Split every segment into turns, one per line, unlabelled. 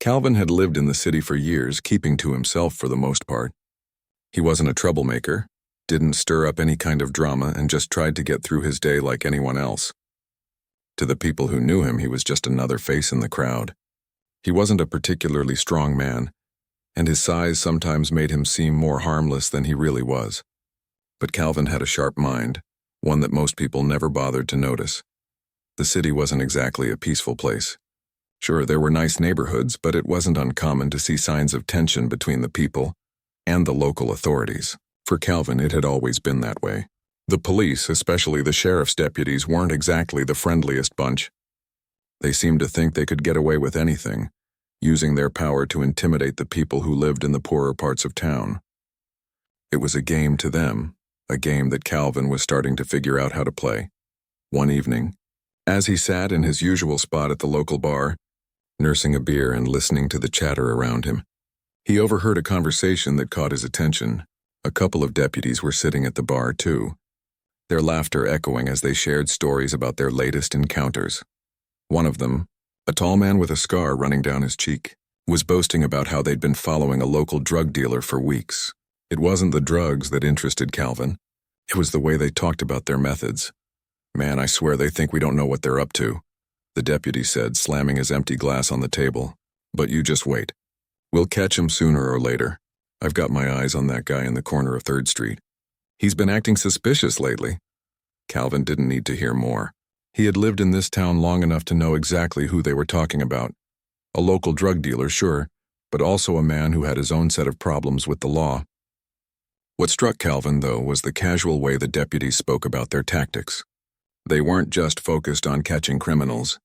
Calvin had lived in the city for years, keeping to himself for the most part. He wasn't a troublemaker, didn't stir up any kind of drama, and just tried to get through his day like anyone else. To the people who knew him, he was just another face in the crowd. He wasn't a particularly strong man, and his size sometimes made him seem more harmless than he really was. But Calvin had a sharp mind, one that most people never bothered to notice. The city wasn't exactly a peaceful place. Sure, there were nice neighborhoods, but it wasn't uncommon to see signs of tension between the people and the local authorities. For Calvin, it had always been that way. The police, especially the sheriff's deputies, weren't exactly the friendliest bunch. They seemed to think they could get away with anything, using their power to intimidate the people who lived in the poorer parts of town. It was a game to them, a game that Calvin was starting to figure out how to play. One evening, as he sat in his usual spot at the local bar, nursing a beer and listening to the chatter around him, he overheard a conversation that caught his attention. A couple of deputies were sitting at the bar, too, their laughter echoing as they shared stories about their latest encounters. One of them, a tall man with a scar running down his cheek, was boasting about how they'd been following a local drug dealer for weeks. It wasn't the drugs that interested Calvin. It was the way they talked about their methods. "Man, I swear they think we don't know what they're up to," the deputy said, slamming his empty glass on the table. "But you just wait. We'll catch him sooner or later. I've got my eyes on that guy in the corner of 3rd Street. He's been acting suspicious lately." Calvin didn't need to hear more. He had lived in this town long enough to know exactly who they were talking about. A local drug dealer, sure, but also a man who had his own set of problems with the law. What struck Calvin, though, was the casual way the deputies spoke about their tactics. They weren't just focused on catching criminals.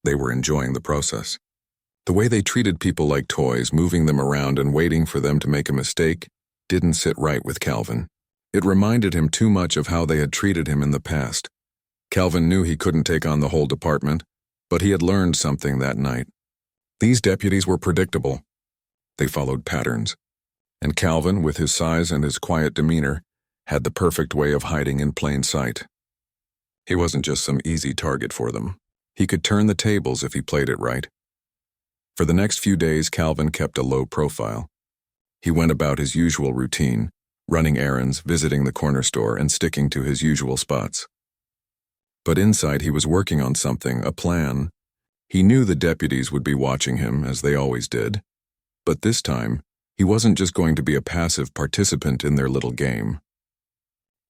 They were enjoying the process. The way they treated people like toys, moving them around and waiting for them to make a mistake, didn't sit right with Calvin. It reminded him too much of how they had treated him in the past. Calvin knew he couldn't take on the whole department, but he had learned something that night. These deputies were predictable. They followed patterns. And Calvin, with his size and his quiet demeanor, had the perfect way of hiding in plain sight. He wasn't just some easy target for them. He could turn the tables if he played it right. For the next few days, Calvin kept a low profile. He went about his usual routine, running errands, visiting the corner store, and sticking to his usual spots. But inside he was working on something, a plan. He knew the deputies would be watching him, as they always did. But this time, he wasn't just going to be a passive participant in their little game.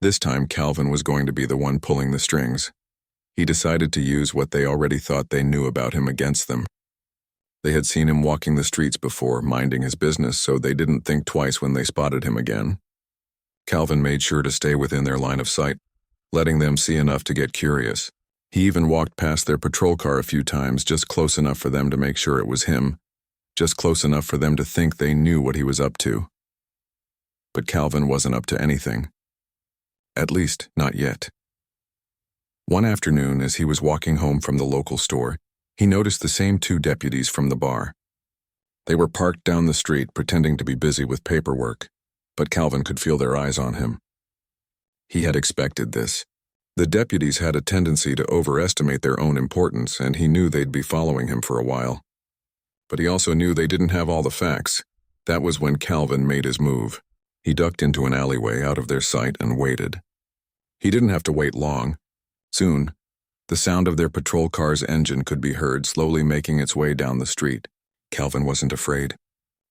This time, Calvin was going to be the one pulling the strings. He decided to use what they already thought they knew about him against them. They had seen him walking the streets before, minding his business, so they didn't think twice when they spotted him again. Calvin made sure to stay within their line of sight, letting them see enough to get curious. He even walked past their patrol car a few times, just close enough for them to make sure it was him, just close enough for them to think they knew what he was up to. But Calvin wasn't up to anything. At least, not yet. One afternoon, as he was walking home from the local store, he noticed the same 2 deputies from the bar. They were parked down the street, pretending to be busy with paperwork, but Calvin could feel their eyes on him. He had expected this. The deputies had a tendency to overestimate their own importance, and he knew they'd be following him for a while. But he also knew they didn't have all the facts. That was when Calvin made his move. He ducked into an alleyway out of their sight and waited. He didn't have to wait long. Soon, the sound of their patrol car's engine could be heard slowly making its way down the street. Calvin wasn't afraid.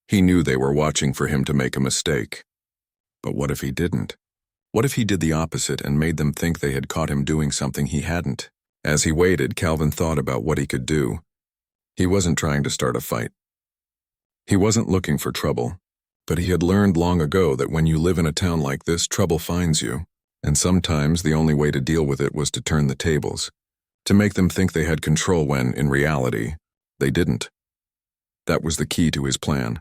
He knew they were watching for him to make a mistake. But what if he didn't? What if he did the opposite and made them think they had caught him doing something he hadn't? As he waited, Calvin thought about what he could do. He wasn't trying to start a fight. He wasn't looking for trouble. But he had learned long ago that when you live in a town like this, trouble finds you. And sometimes the only way to deal with it was to turn the tables, to make them think they had control when, in reality, they didn't. That was the key to his plan,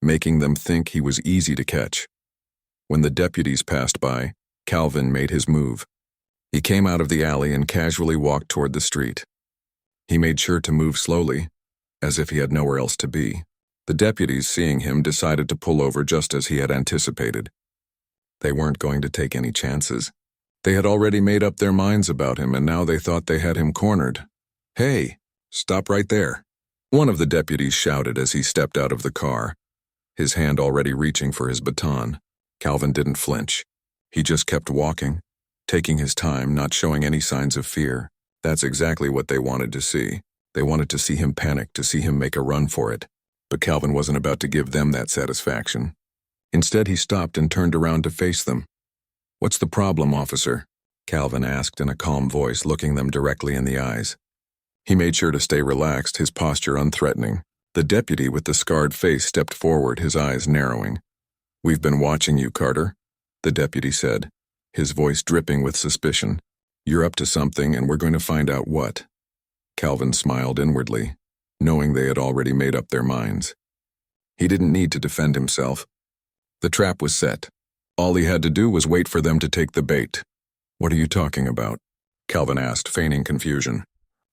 making them think he was easy to catch. When the deputies passed by, Calvin made his move. He came out of the alley and casually walked toward the street. He made sure to move slowly, as if he had nowhere else to be. The deputies, seeing him, decided to pull over just as he had anticipated. They weren't going to take any chances. They had already made up their minds about him, and now they thought they had him cornered. "Hey, stop right there," One of the deputies shouted as he stepped out of the car, his hand already reaching for his baton. Calvin didn't flinch. He just kept walking, taking his time, not showing any signs of fear. That's exactly what they wanted to see. They wanted to see him panic, to see him make a run for it. But Calvin wasn't about to give them that satisfaction. Instead, he stopped and turned around to face them. "What's the problem, officer?" Calvin asked in a calm voice, looking them directly in the eyes. He made sure to stay relaxed, his posture unthreatening. The deputy with the scarred face stepped forward, his eyes narrowing. "We've been watching you, Carter," the deputy said, his voice dripping with suspicion. "You're up to something, and we're going to find out what." Calvin smiled inwardly, knowing they had already made up their minds. He didn't need to defend himself. The trap was set. All he had to do was wait for them to take the bait. "What are you talking about?" Calvin asked, feigning confusion.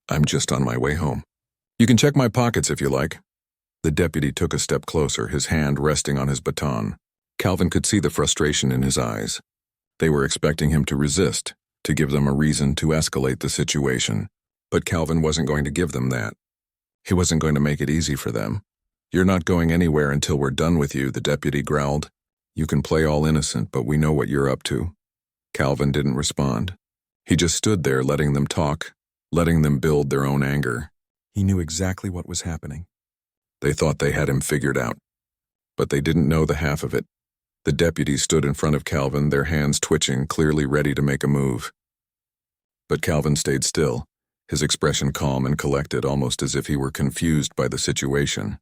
"I'm just on my way home." "You can check my pockets if you like." The deputy took a step closer, his hand resting on his baton. Calvin could see the frustration in his eyes. They were expecting him to resist, to give them a reason to escalate the situation. But Calvin wasn't going to give them that. He wasn't going to make it easy for them. "You're not going anywhere until we're done with you," the deputy growled. "You can play all innocent, but we know what you're up to." Calvin didn't respond. He just stood there letting them talk, letting them build their own anger. He knew exactly what was happening. They thought they had him figured out, but they didn't know the half of it. The deputies stood in front of Calvin, their hands twitching, clearly ready to make a move. But Calvin stayed still, his expression calm and collected, almost as if he were confused by the situation.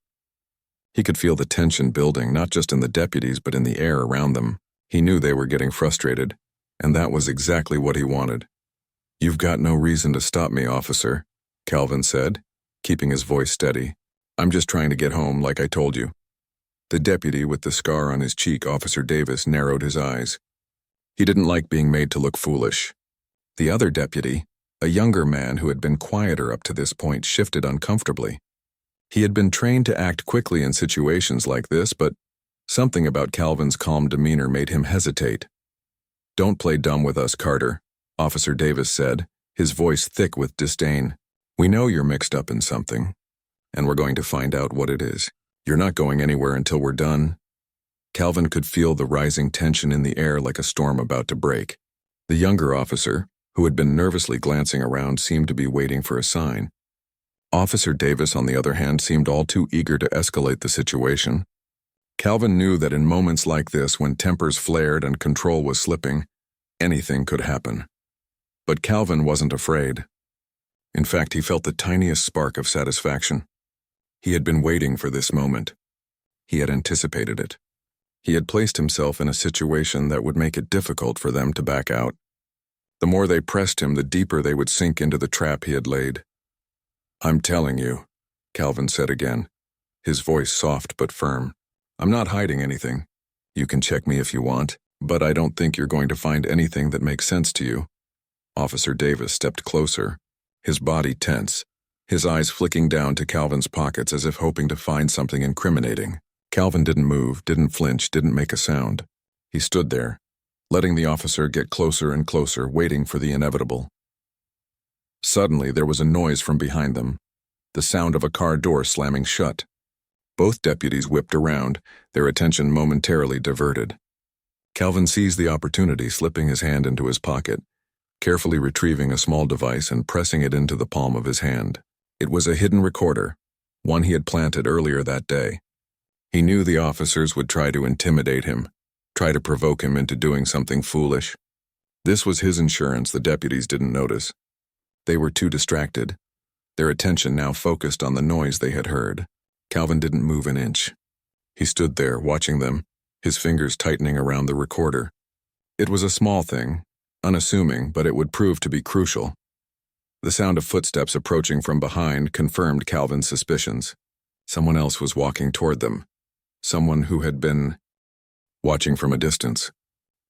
He could feel the tension building, not just in the deputies, but in the air around them. He knew they were getting frustrated, and that was exactly what he wanted. "You've got no reason to stop me, officer," Calvin said, keeping his voice steady. "I'm just trying to get home, like I told you." The deputy with the scar on his cheek, Officer Davis, narrowed his eyes. He didn't like being made to look foolish. The other deputy, a younger man who had been quieter up to this point, shifted uncomfortably. He had been trained to act quickly in situations like this, but something about Calvin's calm demeanor made him hesitate. "Don't play dumb with us, Carter," Officer Davis said, his voice thick with disdain. "We know you're mixed up in something, and we're going to find out what it is. You're not going anywhere until we're done." Calvin could feel the rising tension in the air like a storm about to break. The younger officer, who had been nervously glancing around, seemed to be waiting for a sign. Officer Davis, on the other hand, seemed all too eager to escalate the situation. Calvin knew that in moments like this, when tempers flared and control was slipping, anything could happen. But Calvin wasn't afraid. In fact, he felt the tiniest spark of satisfaction. He had been waiting for this moment. He had anticipated it. He had placed himself in a situation that would make it difficult for them to back out. The more they pressed him, the deeper they would sink into the trap he had laid. "I'm telling you," Calvin said again, his voice soft but firm. "I'm not hiding anything. You can check me if you want, but I don't think you're going to find anything that makes sense to you." Officer Davis stepped closer, his body tense, his eyes flicking down to Calvin's pockets as if hoping to find something incriminating. Calvin didn't move, didn't flinch, didn't make a sound. He stood there, letting the officer get closer and closer, waiting for the inevitable. Suddenly, there was a noise from behind them, the sound of a car door slamming shut. Both deputies whipped around, their attention momentarily diverted. Calvin seized the opportunity, slipping his hand into his pocket, carefully retrieving a small device and pressing it into the palm of his hand. It was a hidden recorder, one he had planted earlier that day. He knew the officers would try to intimidate him, try to provoke him into doing something foolish. This was his insurance the deputies didn't notice. They were too distracted, their attention now focused on the noise they had heard. Calvin didn't move an inch. He stood there, watching them, his fingers tightening around the recorder. It was a small thing, unassuming, but it would prove to be crucial. The sound of footsteps approaching from behind confirmed Calvin's suspicions. Someone else was walking toward them. Someone who had been watching from a distance.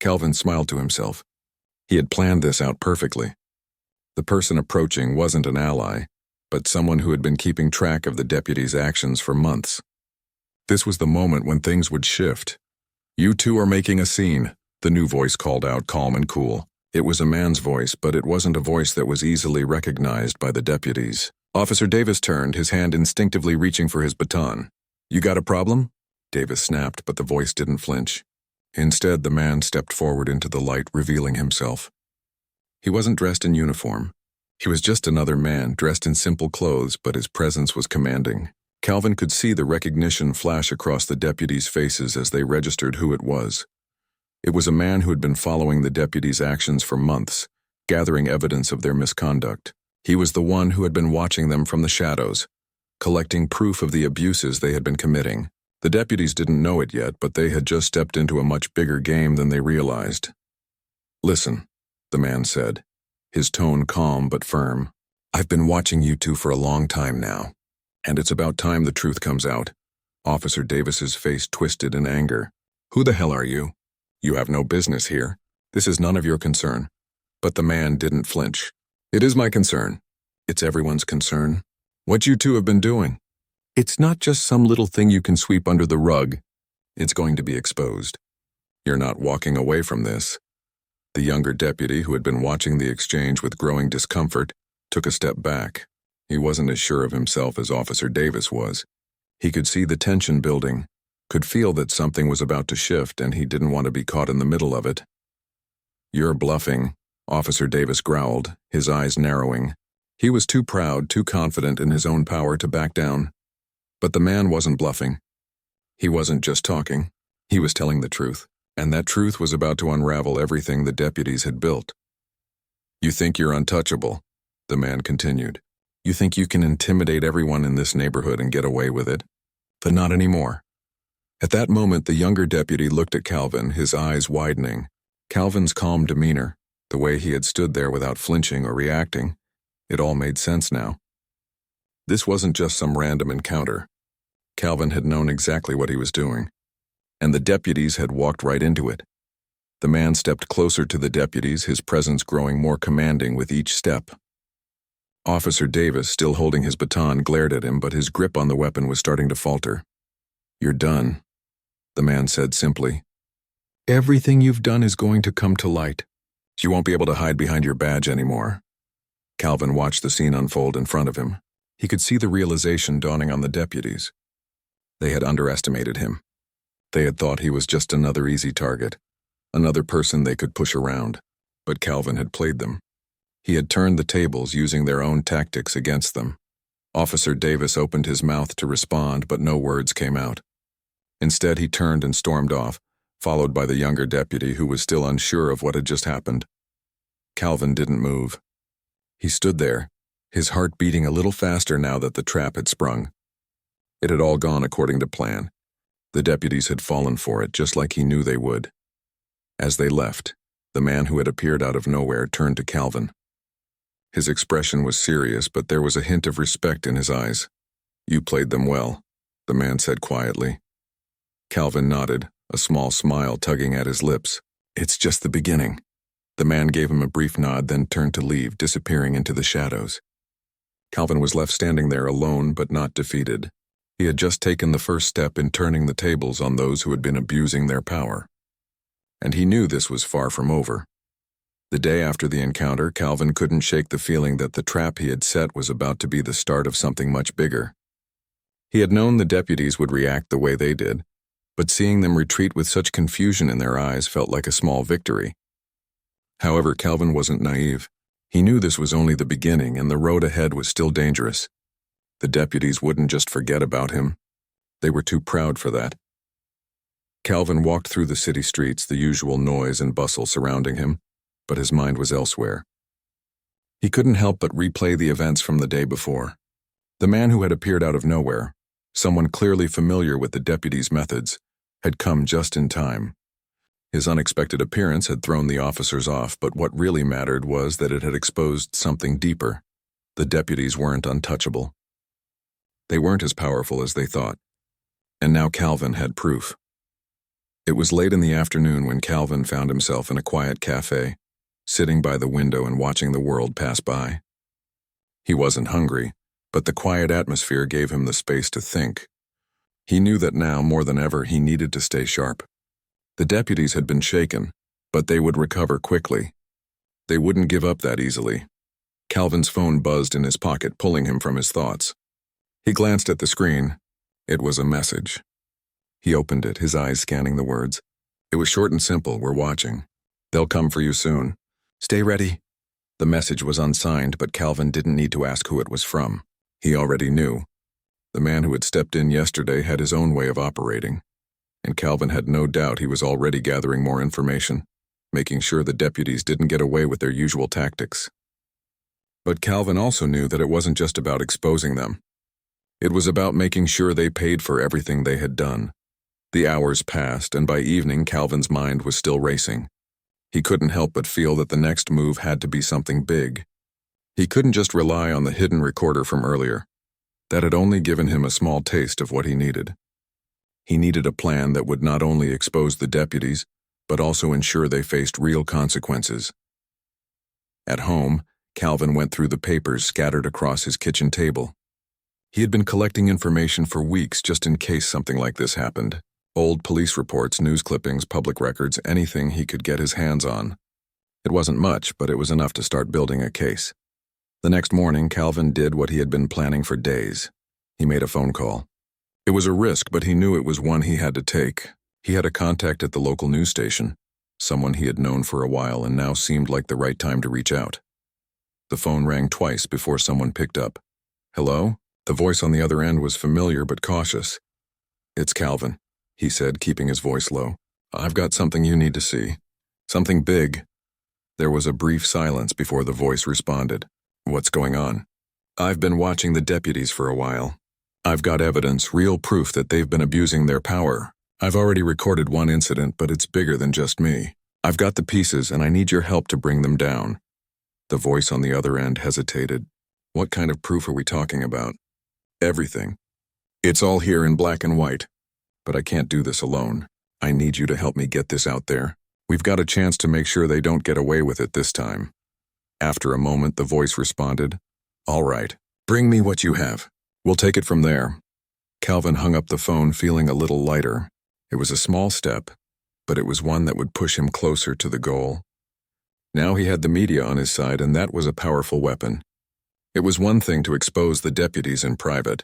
Calvin smiled to himself. He had planned this out perfectly. The person approaching wasn't an ally, but someone who had been keeping track of the deputy's actions for months. This was the moment when things would shift. "You two are making a scene," the new voice called out, calm and cool. It was a man's voice, but it wasn't a voice that was easily recognized by the deputies. Officer Davis turned, his hand instinctively reaching for his baton. "You got a problem?" Davis snapped, but the voice didn't flinch. Instead, the man stepped forward into the light, revealing himself. He wasn't dressed in uniform. He was just another man, dressed in simple clothes, but his presence was commanding. Calvin could see the recognition flash across the deputies' faces as they registered who it was. It was a man who had been following the deputies' actions for months, gathering evidence of their misconduct. He was the one who had been watching them from the shadows, collecting proof of the abuses they had been committing. The deputies didn't know it yet, but they had just stepped into a much bigger game than they realized. "Listen," the man said, his tone calm but firm. "I've been watching you two for a long time now, and it's about time the truth comes out." Officer Davis's face twisted in anger. "Who the hell are you? You have no business here. This is none of your concern." But the man didn't flinch. "It is my concern. It's everyone's concern. What you two have been doing. It's not just some little thing you can sweep under the rug. It's going to be exposed. You're not walking away from this." The younger deputy, who had been watching the exchange with growing discomfort, took a step back. He wasn't as sure of himself as Officer Davis was. He could see the tension building, could feel that something was about to shift, and he didn't want to be caught in the middle of it. "You're bluffing," Officer Davis growled, his eyes narrowing. He was too proud, too confident in his own power to back down. But the man wasn't bluffing. He wasn't just talking. He was telling the truth, and that truth was about to unravel everything the deputies had built. "You think you're untouchable," the man continued. "You think you can intimidate everyone in this neighborhood and get away with it? But not anymore." At that moment, the younger deputy looked at Calvin, his eyes widening. Calvin's calm demeanor, the way he had stood there without flinching or reacting, it all made sense now. This wasn't just some random encounter. Calvin had known exactly what he was doing, and the deputies had walked right into it. The man stepped closer to the deputies, his presence growing more commanding with each step. Officer Davis, still holding his baton, glared at him, but his grip on the weapon was starting to falter. "You're done," the man said simply. "Everything you've done is going to come to light. You won't be able to hide behind your badge anymore." Calvin watched the scene unfold in front of him. He could see the realization dawning on the deputies. They had underestimated him. They had thought he was just another easy target, another person they could push around. But Calvin had played them. He had turned the tables, using their own tactics against them. Officer Davis opened his mouth to respond, but no words came out. Instead, he turned and stormed off, followed by the younger deputy, who was still unsure of what had just happened. Calvin didn't move. He stood there, his heart beating a little faster now that the trap had sprung. It had all gone according to plan. The deputies had fallen for it, just like he knew they would. As they left, the man who had appeared out of nowhere turned to Calvin. His expression was serious, but there was a hint of respect in his eyes. "You played them well," the man said quietly. Calvin nodded, a small smile tugging at his lips. "It's just the beginning." The man gave him a brief nod, then turned to leave, disappearing into the shadows. Calvin was left standing there alone but not defeated. He had just taken the first step in turning the tables on those who had been abusing their power. And he knew this was far from over. The day after the encounter, Calvin couldn't shake the feeling that the trap he had set was about to be the start of something much bigger. He had known the deputies would react the way they did, but seeing them retreat with such confusion in their eyes felt like a small victory. However, Calvin wasn't naive. He knew this was only the beginning, and the road ahead was still dangerous. The deputies wouldn't just forget about him. They were too proud for that. Calvin walked through the city streets, the usual noise and bustle surrounding him, but his mind was elsewhere. He couldn't help but replay the events from the day before. The man who had appeared out of nowhere, someone clearly familiar with the deputies' methods, had come just in time. His unexpected appearance had thrown the officers off, but what really mattered was that it had exposed something deeper. The deputies weren't untouchable. They weren't as powerful as they thought. And now Calvin had proof. It was late in the afternoon when Calvin found himself in a quiet cafe, sitting by the window and watching the world pass by. He wasn't hungry, but the quiet atmosphere gave him the space to think. He knew that now, more than ever, he needed to stay sharp. The deputies had been shaken, but they would recover quickly. They wouldn't give up that easily. Calvin's phone buzzed in his pocket, pulling him from his thoughts. He glanced at the screen. It was a message. He opened it, his eyes scanning the words. It was short and simple. We're watching. They'll come for you soon. Stay ready. The message was unsigned, but Calvin didn't need to ask who it was from. He already knew. The man who had stepped in yesterday had his own way of operating, and Calvin had no doubt he was already gathering more information, making sure the deputies didn't get away with their usual tactics. But Calvin also knew that it wasn't just about exposing them. It was about making sure they paid for everything they had done. The hours passed, and by evening Calvin's mind was still racing. He couldn't help but feel that the next move had to be something big. He couldn't just rely on the hidden recorder from earlier. That had only given him a small taste of what he needed. He needed a plan that would not only expose the deputies, but also ensure they faced real consequences. At home, Calvin went through the papers scattered across his kitchen table. He had been collecting information for weeks just in case something like this happened. Old police reports, news clippings, public records, anything he could get his hands on. It wasn't much, but it was enough to start building a case. The next morning, Calvin did what he had been planning for days. He made a phone call. It was a risk, but he knew it was one he had to take. He had a contact at the local news station, someone he had known for a while and now seemed like the right time to reach out. The phone rang twice before someone picked up. Hello? The voice on the other end was familiar but cautious. It's Calvin, he said, keeping his voice low. I've got something you need to see. Something big. There was a brief silence before the voice responded. What's going on? I've been watching the deputies for a while. I've got evidence, real proof that they've been abusing their power. I've already recorded one incident, but it's bigger than just me. I've got the pieces, and I need your help to bring them down. The voice on the other end hesitated. What kind of proof are we talking about? Everything. It's all here in black and white. But I can't do this alone. I need you to help me get this out there. We've got a chance to make sure they don't get away with it this time. After a moment, the voice responded, All right, bring me what you have. We'll take it from there. Calvin hung up the phone, feeling a little lighter. It was a small step, but it was one that would push him closer to the goal. Now he had the media on his side, and that was a powerful weapon. It was one thing to expose the deputies in private.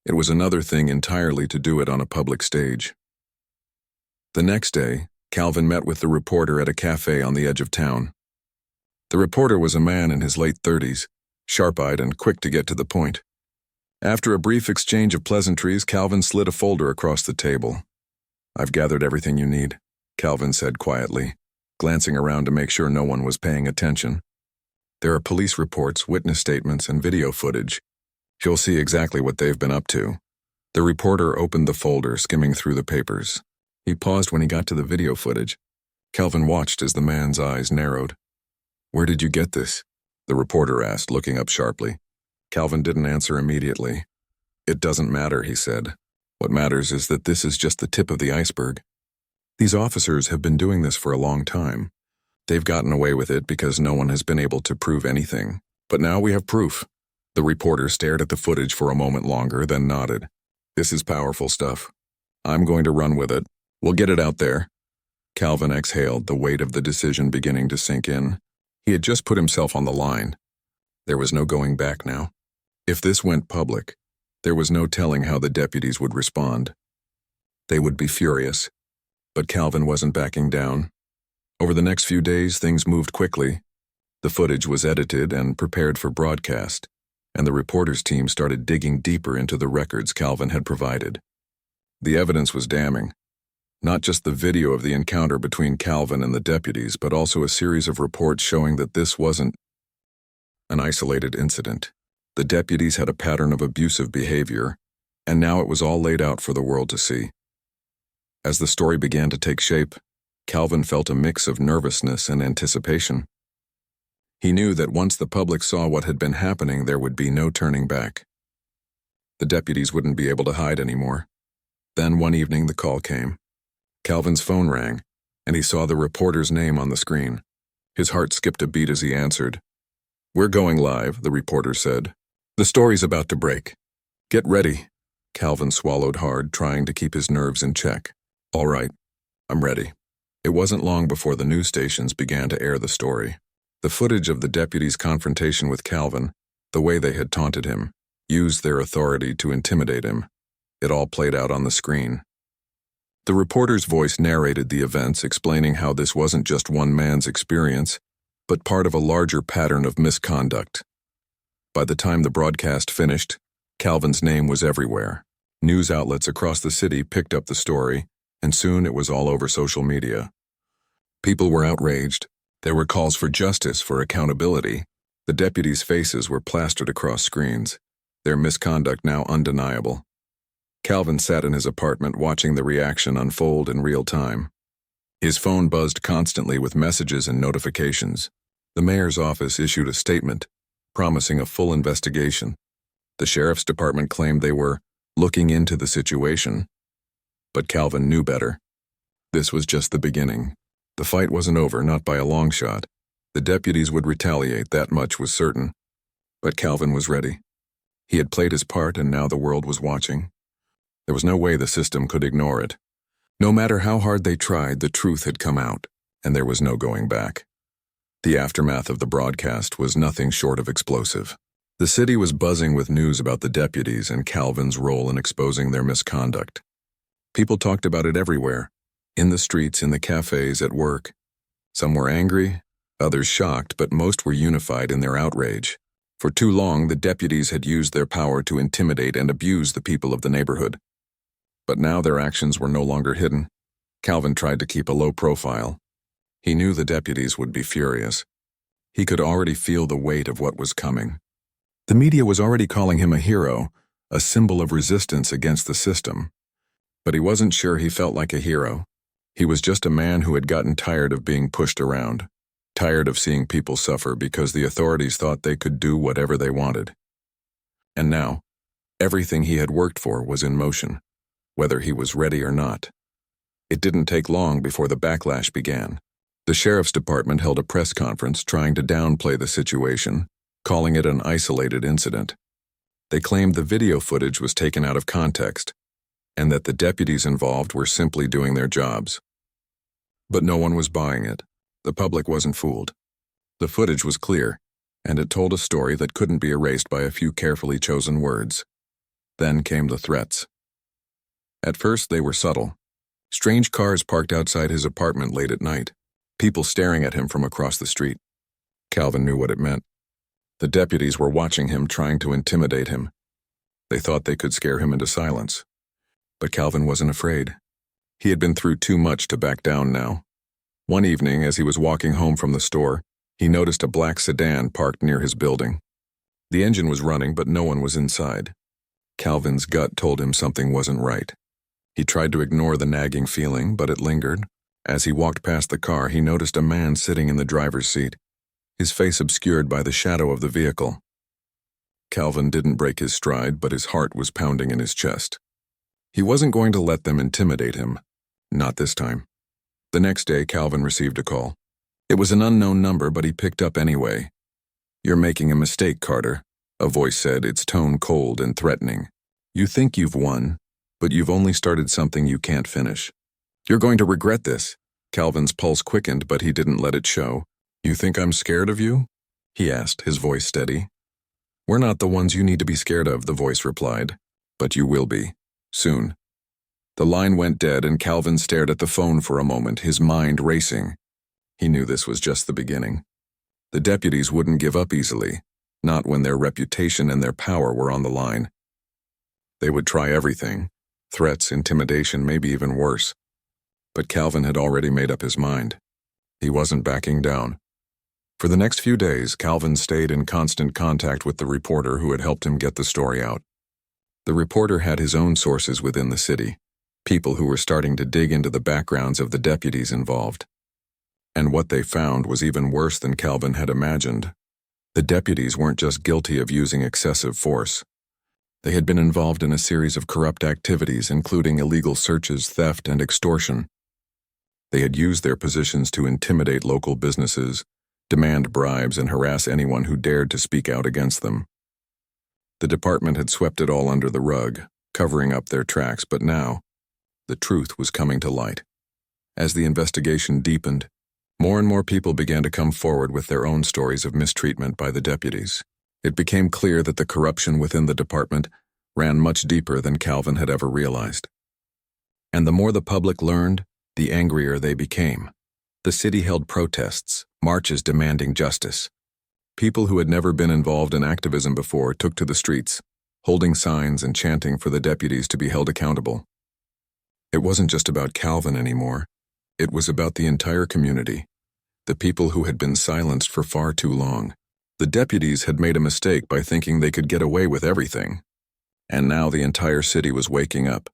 It was another thing entirely to do it on a public stage. The next day, Calvin met with the reporter at a cafe on the edge of town. The reporter was a man in his late 30s, sharp-eyed and quick to get to the point. After a brief exchange of pleasantries, Calvin slid a folder across the table. I've gathered everything you need, Calvin said quietly, glancing around to make sure no one was paying attention. There are police reports, witness statements, and video footage. You'll see exactly what they've been up to. The reporter opened the folder, skimming through the papers. He paused when he got to the video footage. Calvin watched as the man's eyes narrowed. Where did you get this? The reporter asked, looking up sharply. Calvin didn't answer immediately. It doesn't matter, he said. What matters is that this is just the tip of the iceberg. These officers have been doing this for a long time. They've gotten away with it because no one has been able to prove anything. But now we have proof. The reporter stared at the footage for a moment longer, then nodded. This is powerful stuff. I'm going to run with it. We'll get it out there. Calvin exhaled, the weight of the decision beginning to sink in. He had just put himself on the line. There was no going back now. If this went public, there was no telling how the deputies would respond. They would be furious. But Calvin wasn't backing down. Over the next few days, things moved quickly. The footage was edited and prepared for broadcast, and the reporters' team started digging deeper into the records Calvin had provided. The evidence was damning. Not just the video of the encounter between Calvin and the deputies, but also a series of reports showing that this wasn't an isolated incident. The deputies had a pattern of abusive behavior, and now it was all laid out for the world to see. As the story began to take shape, Calvin felt a mix of nervousness and anticipation. He knew that once the public saw what had been happening, there would be no turning back. The deputies wouldn't be able to hide anymore. Then one evening the call came. Calvin's phone rang, and he saw the reporter's name on the screen. His heart skipped a beat as he answered. We're going live, the reporter said. The story's about to break. Get ready. Calvin swallowed hard, trying to keep his nerves in check. All right, I'm ready. It wasn't long before the news stations began to air the story. The footage of the deputies' confrontation with Calvin, the way they had taunted him, used their authority to intimidate him. It all played out on the screen. The reporter's voice narrated the events, explaining how this wasn't just one man's experience, but part of a larger pattern of misconduct. By the time the broadcast finished, Calvin's name was everywhere. News outlets across the city picked up the story, and soon it was all over social media. People were outraged. There were calls for justice, for accountability. The deputies' faces were plastered across screens, their misconduct now undeniable. Calvin sat in his apartment watching the reaction unfold in real time. His phone buzzed constantly with messages and notifications. The mayor's office issued a statement, promising a full investigation. The sheriff's department claimed they were looking into the situation. But Calvin knew better. This was just the beginning. The fight wasn't over, not by a long shot. The deputies would retaliate, that much was certain. But Calvin was ready. He had played his part, and now the world was watching. There was no way the system could ignore it. No matter how hard they tried, the truth had come out, and there was no going back. The aftermath of the broadcast was nothing short of explosive. The city was buzzing with news about the deputies and Calvin's role in exposing their misconduct. People talked about it everywhere, in the streets, in the cafes, at work. Some were angry, others shocked, but most were unified in their outrage. For too long, the deputies had used their power to intimidate and abuse the people of the neighborhood. But now their actions were no longer hidden. Calvin tried to keep a low profile. He knew the deputies would be furious. He could already feel the weight of what was coming. The media was already calling him a hero, a symbol of resistance against the system. But he wasn't sure he felt like a hero. He was just a man who had gotten tired of being pushed around, tired of seeing people suffer because the authorities thought they could do whatever they wanted. And now, everything he had worked for was in motion, whether he was ready or not. It didn't take long before the backlash began. The sheriff's department held a press conference trying to downplay the situation, calling it an isolated incident. They claimed the video footage was taken out of context, and that the deputies involved were simply doing their jobs. But no one was buying it. The public wasn't fooled. The footage was clear, and it told a story that couldn't be erased by a few carefully chosen words. Then came the threats. At first, they were subtle. Strange cars parked outside his apartment late at night, people staring at him from across the street. Calvin knew what it meant. The deputies were watching him, trying to intimidate him. They thought they could scare him into silence. But Calvin wasn't afraid. He had been through too much to back down now. One evening, as he was walking home from the store, he noticed a black sedan parked near his building. The engine was running, but no one was inside. Calvin's gut told him something wasn't right. He tried to ignore the nagging feeling, but it lingered. As he walked past the car, he noticed a man sitting in the driver's seat, his face obscured by the shadow of the vehicle. Calvin didn't break his stride, but his heart was pounding in his chest. He wasn't going to let them intimidate him. Not this time. The next day, Calvin received a call. It was an unknown number, but he picked up anyway. "You're making a mistake, Carter," a voice said, its tone cold and threatening. "You think you've won, but you've only started something you can't finish. You're going to regret this." Calvin's pulse quickened, but he didn't let it show. "You think I'm scared of you?" he asked, his voice steady. "We're not the ones you need to be scared of," the voice replied. "But you will be. Soon." The line went dead, and Calvin stared at the phone for a moment, his mind racing. He knew this was just the beginning. The deputies wouldn't give up easily, not when their reputation and their power were on the line. They would try everything, threats, intimidation, maybe even worse. But Calvin had already made up his mind. He wasn't backing down. For the next few days, Calvin stayed in constant contact with the reporter who had helped him get the story out. The reporter had his own sources within the city, people who were starting to dig into the backgrounds of the deputies involved. And what they found was even worse than Calvin had imagined. The deputies weren't just guilty of using excessive force. They had been involved in a series of corrupt activities, including illegal searches, theft, and extortion. They had used their positions to intimidate local businesses, demand bribes, and harass anyone who dared to speak out against them. The department had swept it all under the rug, covering up their tracks, but now, the truth was coming to light. As the investigation deepened, More and more people began to come forward with their own stories of mistreatment by the deputies. It became clear that the corruption within the department ran much deeper than Calvin had ever realized. And the more the public learned, the angrier they became. The city held protests, marches demanding justice. People who had never been involved in activism before took to the streets, holding signs and chanting for the deputies to be held accountable. It wasn't just about Calvin anymore. It was about the entire community, the people who had been silenced for far too long. The deputies had made a mistake by thinking they could get away with everything. And now the entire city was waking up.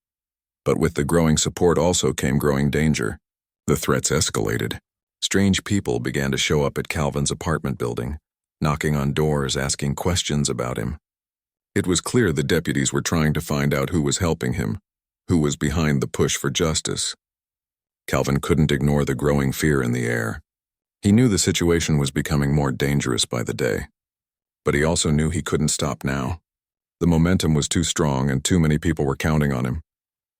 But with the growing support also came growing danger. The threats escalated. Strange people began to show up at Calvin's apartment building, knocking on doors, asking questions about him. It was clear the deputies were trying to find out who was helping him, who was behind the push for justice. Calvin couldn't ignore the growing fear in the air. He knew the situation was becoming more dangerous by the day. But he also knew he couldn't stop now. The momentum was too strong and too many people were counting on him.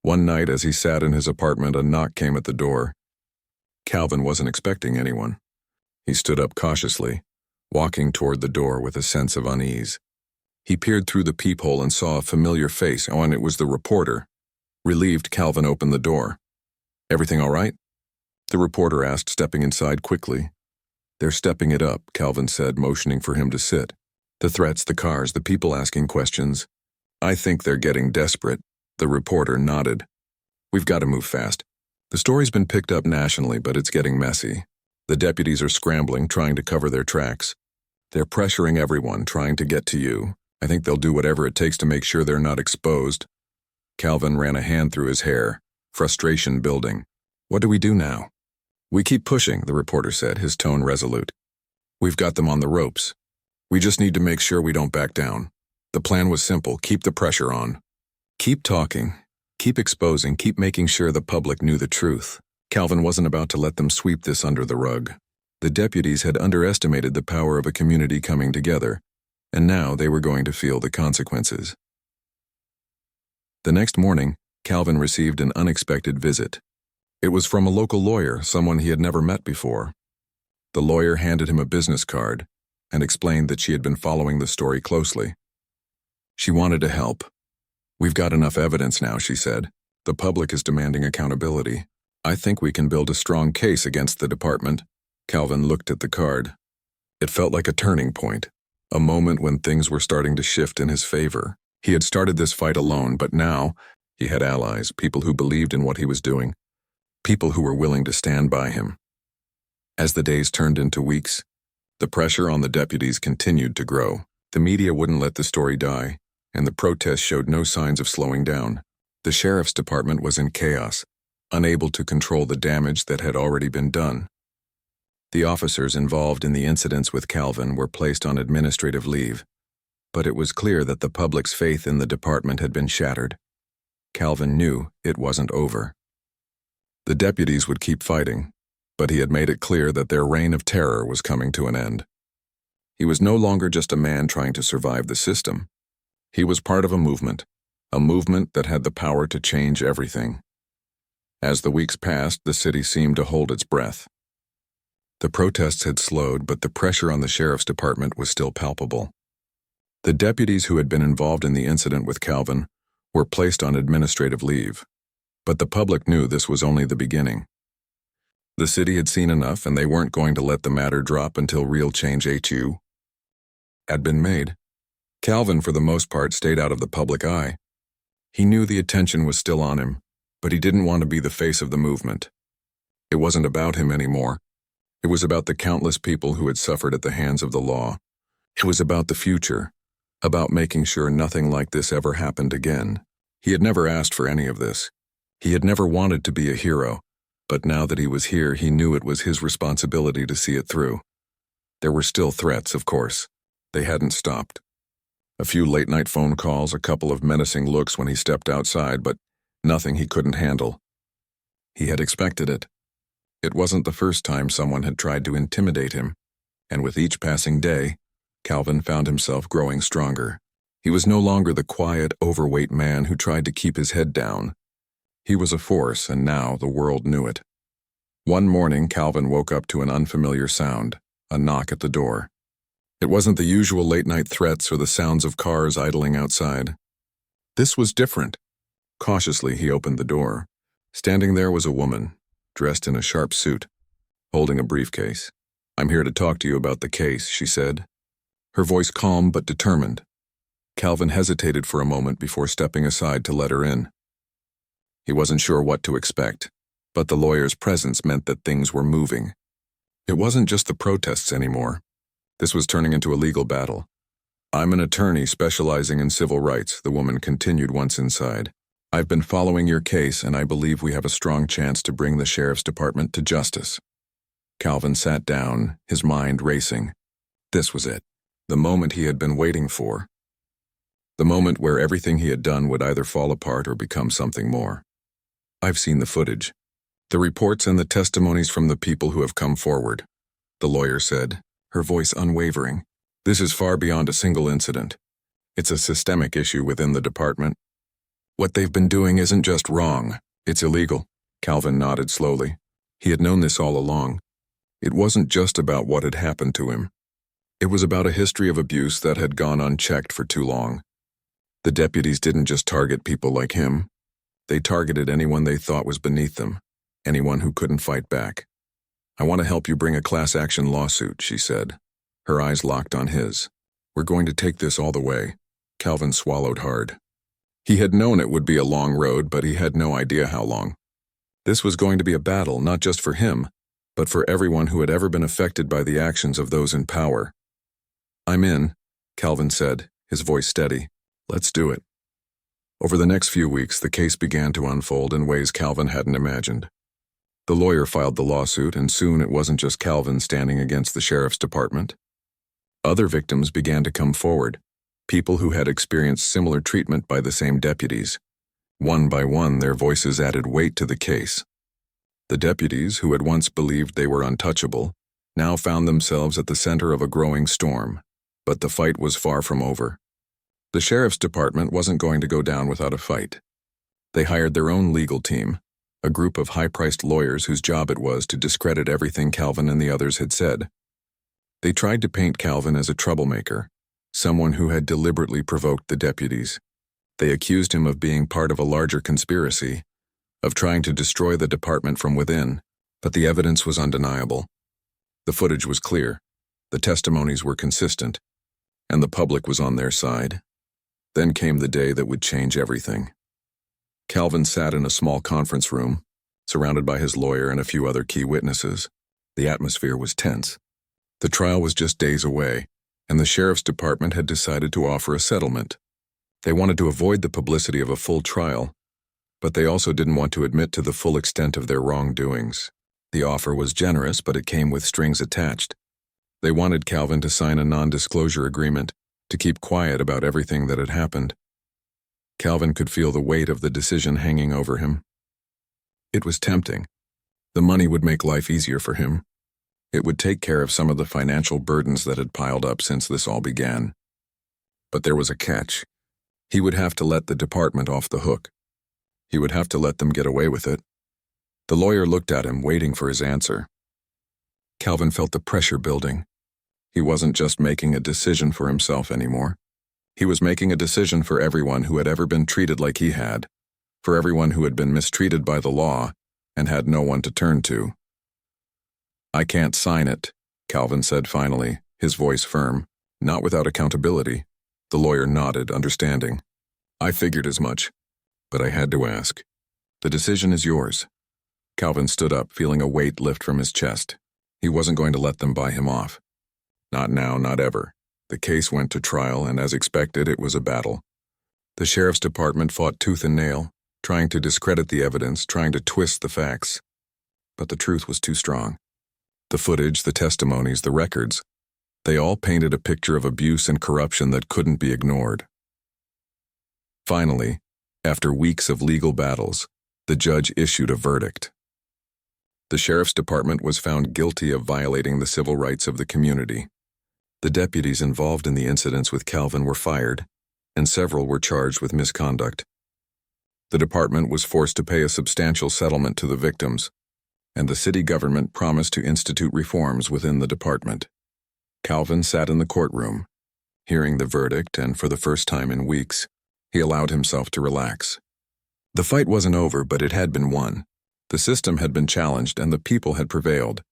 One night as he sat in his apartment, a knock came at the door. Calvin wasn't expecting anyone. He stood up cautiously, walking toward the door with a sense of unease. He peered through the peephole and saw a familiar face, and it was the reporter. Relieved, Calvin opened the door. "Everything all right?" The reporter asked, stepping inside quickly. "They're stepping it up," Calvin said, motioning for him to sit. "The threats, the cars, the people asking questions. I think they're getting desperate." The reporter nodded. "We've got to move fast. The story's been picked up nationally, but it's getting messy. The deputies are scrambling, trying to cover their tracks. They're pressuring everyone, trying to get to you. I think they'll do whatever it takes to make sure they're not exposed." Calvin ran a hand through his hair, frustration building. "What do we do now?" "We keep pushing," the reporter said, his tone resolute. "We've got them on the ropes. We just need to make sure we don't back down. The plan was simple: keep the pressure on. Keep talking, keep exposing, keep making sure the public knew the truth." Calvin wasn't about to let them sweep this under the rug. The deputies had underestimated the power of a community coming together, and now they were going to feel the consequences. The next morning, Calvin received an unexpected visit. It was from a local lawyer, someone he had never met before. The lawyer handed him a business card and explained that she had been following the story closely. She wanted to help. "We've got enough evidence now," she said. "The public is demanding accountability. I think we can build a strong case against the department." Calvin looked at the card. It felt like a turning point, a moment when things were starting to shift in his favor. He had started this fight alone, but now he had allies, people who believed in what he was doing, people who were willing to stand by him. As the days turned into weeks, the pressure on the deputies continued to grow. The media wouldn't let the story die, and the protests showed no signs of slowing down. The sheriff's department was in chaos, unable to control the damage that had already been done. The officers involved in the incidents with Calvin were placed on administrative leave, but it was clear that the public's faith in the department had been shattered. Calvin knew it wasn't over. The deputies would keep fighting, but he had made it clear that their reign of terror was coming to an end. He was no longer just a man trying to survive the system. He was part of a movement that had the power to change everything. As the weeks passed, the city seemed to hold its breath. The protests had slowed, but the pressure on the sheriff's department was still palpable. The deputies who had been involved in the incident with Calvin were placed on administrative leave, but the public knew this was only the beginning. The city had seen enough, and they weren't going to let the matter drop until real change had been made. Calvin, for the most part, stayed out of the public eye. He knew the attention was still on him, but he didn't want to be the face of the movement. It wasn't about him anymore. It was about the countless people who had suffered at the hands of the law. It was about the future, about making sure nothing like this ever happened again. He had never asked for any of this. He had never wanted to be a hero, but now that he was here, he knew it was his responsibility to see it through. There were still threats, of course. They hadn't stopped. A few late-night phone calls, a couple of menacing looks when he stepped outside, but nothing he couldn't handle. He had expected it. It wasn't the first time someone had tried to intimidate him, and with each passing day, Calvin found himself growing stronger. He was no longer the quiet, overweight man who tried to keep his head down. He was a force, and now the world knew it. One morning, Calvin woke up to an unfamiliar sound, a knock at the door. It wasn't the usual late-night threats or the sounds of cars idling outside. This was different. Cautiously, he opened the door. Standing there was a woman, dressed in a sharp suit, holding a briefcase. "I'm here to talk to you about the case," she said, her voice calm but determined. Calvin hesitated for a moment before stepping aside to let her in. He wasn't sure what to expect, but the lawyer's presence meant that things were moving. It wasn't just the protests anymore. This was turning into a legal battle. "I'm an attorney specializing in civil rights," the woman continued once inside. "I've been following your case, and I believe we have a strong chance to bring the sheriff's department to justice." Calvin sat down, his mind racing. This was it, the moment he had been waiting for. The moment where everything he had done would either fall apart or become something more. "I've seen the footage. The reports and the testimonies from the people who have come forward," the lawyer said, her voice unwavering. "This is far beyond a single incident. It's a systemic issue within the department. What they've been doing isn't just wrong, it's illegal." Calvin nodded slowly. He had known this all along. It wasn't just about what had happened to him. It was about a history of abuse that had gone unchecked for too long. The deputies didn't just target people like him. They targeted anyone they thought was beneath them, anyone who couldn't fight back. "I want to help you bring a class action lawsuit," she said. Her eyes locked on his. "We're going to take this all the way." Calvin swallowed hard. He had known it would be a long road, but he had no idea how long. This was going to be a battle, not just for him, but for everyone who had ever been affected by the actions of those in power. "I'm in," Calvin said, his voice steady. "Let's do it." Over the next few weeks, the case began to unfold in ways Calvin hadn't imagined. The lawyer filed the lawsuit, and soon it wasn't just Calvin standing against the sheriff's department. Other victims began to come forward, people who had experienced similar treatment by the same deputies. One by one, their voices added weight to the case. The deputies, who had once believed they were untouchable, now found themselves at the center of a growing storm. But the fight was far from over. The sheriff's department wasn't going to go down without a fight. They hired their own legal team, a group of high-priced lawyers whose job it was to discredit everything Calvin and the others had said. They tried to paint Calvin as a troublemaker, someone who had deliberately provoked the deputies. They accused him of being part of a larger conspiracy, of trying to destroy the department from within, but the evidence was undeniable. The footage was clear, the testimonies were consistent, and the public was on their side. Then came the day that would change everything. Calvin sat in a small conference room, surrounded by his lawyer and a few other key witnesses. The atmosphere was tense. The trial was just days away, and the sheriff's department had decided to offer a settlement. They wanted to avoid the publicity of a full trial, but they also didn't want to admit to the full extent of their wrongdoings. The offer was generous, but it came with strings attached. They wanted Calvin to sign a non-disclosure agreement, to keep quiet about everything that had happened. Calvin could feel the weight of the decision hanging over him. It was tempting. The money would make life easier for him. It would take care of some of the financial burdens that had piled up since this all began. But there was a catch. He would have to let the department off the hook. He would have to let them get away with it. The lawyer looked at him, waiting for his answer. Calvin felt the pressure building. He wasn't just making a decision for himself anymore. He was making a decision for everyone who had ever been treated like he had, for everyone who had been mistreated by the law and had no one to turn to. "I can't sign it," Calvin said finally, his voice firm, not without accountability. The lawyer nodded, understanding. "I figured as much, but I had to ask. The decision is yours." Calvin stood up, feeling a weight lift from his chest. He wasn't going to let them buy him off. Not now, not ever. The case went to trial, and as expected, it was a battle. The sheriff's department fought tooth and nail, trying to discredit the evidence, trying to twist the facts. But the truth was too strong. The footage, the testimonies, the records, they all painted a picture of abuse and corruption that couldn't be ignored. Finally, after weeks of legal battles, the judge issued a verdict. The sheriff's department was found guilty of violating the civil rights of the community. The deputies involved in the incidents with Calvin were fired, and several were charged with misconduct. The department was forced to pay a substantial settlement to the victims, and the city government promised to institute reforms within the department. Calvin sat in the courtroom, hearing the verdict, and for the first time in weeks, he allowed himself to relax. The fight wasn't over, but it had been won. The system had been challenged, and the people had prevailed.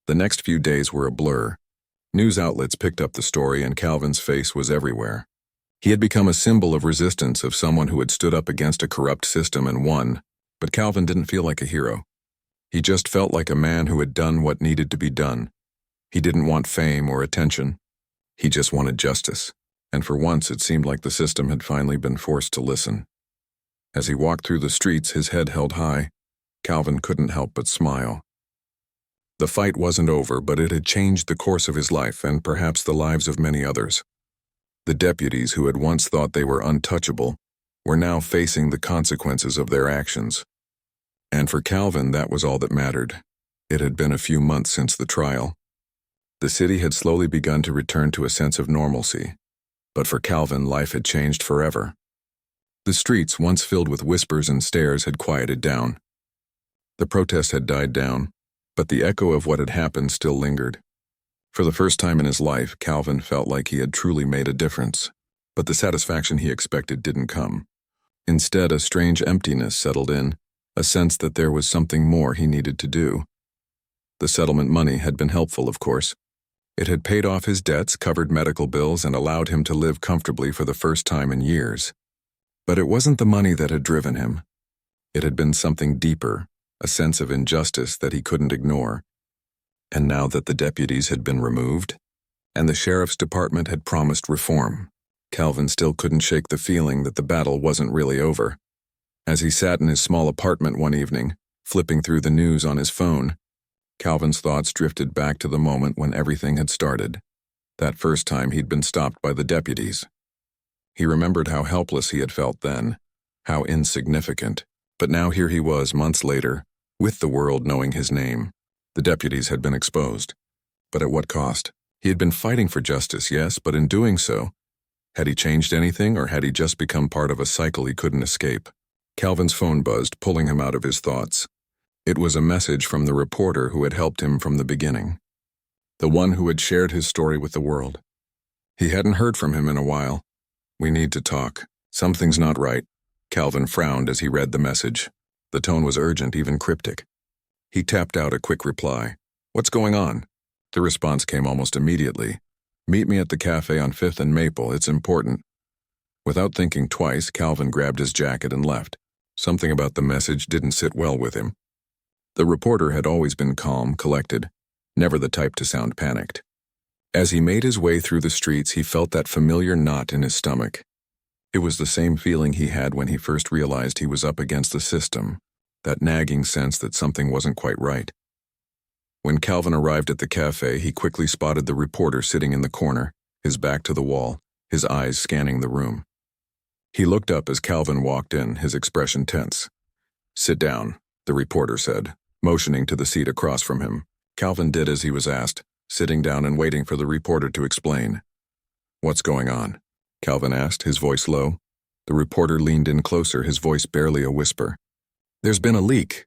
The next few days were a blur. News outlets picked up the story, and Calvin's face was everywhere. He had become a symbol of resistance, of someone who had stood up against a corrupt system and won, but Calvin didn't feel like a hero. He just felt like a man who had done what needed to be done. He didn't want fame or attention. He just wanted justice, and for once it seemed like the system had finally been forced to listen. As he walked through the streets, his head held high, Calvin couldn't help but smile. The fight wasn't over, but it had changed the course of his life and perhaps the lives of many others. The deputies who had once thought they were untouchable were now facing the consequences of their actions. And for Calvin, that was all that mattered. It had been a few months since the trial. The city had slowly begun to return to a sense of normalcy, but for Calvin, life had changed forever. The streets, once filled with whispers and stares, had quieted down. The protests had died down, but the echo of what had happened still lingered. For the first time in his life, Calvin felt like he had truly made a difference, but the satisfaction he expected didn't come. Instead, a strange emptiness settled in, a sense that there was something more he needed to do. The settlement money had been helpful, of course. It had paid off his debts, covered medical bills, and allowed him to live comfortably for the first time in years. But it wasn't the money that had driven him. It had been something deeper, a sense of injustice that he couldn't ignore. And now that the deputies had been removed, and the sheriff's department had promised reform, Calvin still couldn't shake the feeling that the battle wasn't really over. As he sat in his small apartment one evening, flipping through the news on his phone, Calvin's thoughts drifted back to the moment when everything had started, that first time he'd been stopped by the deputies. He remembered how helpless he had felt then, how insignificant, but now here he was months later, with the world knowing his name. The deputies had been exposed. But at what cost? He had been fighting for justice, yes, but in doing so, had he changed anything, or had he just become part of a cycle he couldn't escape? Calvin's phone buzzed, pulling him out of his thoughts. It was a message from the reporter who had helped him from the beginning, the one who had shared his story with the world. He hadn't heard from him in a while. "We need to talk. Something's not right." Calvin frowned as he read the message. The tone was urgent, even cryptic. He tapped out a quick reply. "What's going on?" The response came almost immediately. "Meet me at the cafe on 5th and Maple. It's important." Without thinking twice, Calvin grabbed his jacket and left. Something about the message didn't sit well with him. The reporter had always been calm, collected, never the type to sound panicked. As he made his way through the streets, he felt that familiar knot in his stomach. It was the same feeling he had when he first realized he was up against the system, that nagging sense that something wasn't quite right. When Calvin arrived at the cafe, he quickly spotted the reporter sitting in the corner, his back to the wall, his eyes scanning the room. He looked up as Calvin walked in, his expression tense. "Sit down," the reporter said, motioning to the seat across from him. Calvin did as he was asked, sitting down and waiting for the reporter to explain. "What's going on?" Calvin asked, his voice low. The reporter leaned in closer, his voice barely a whisper. "There's been a leak.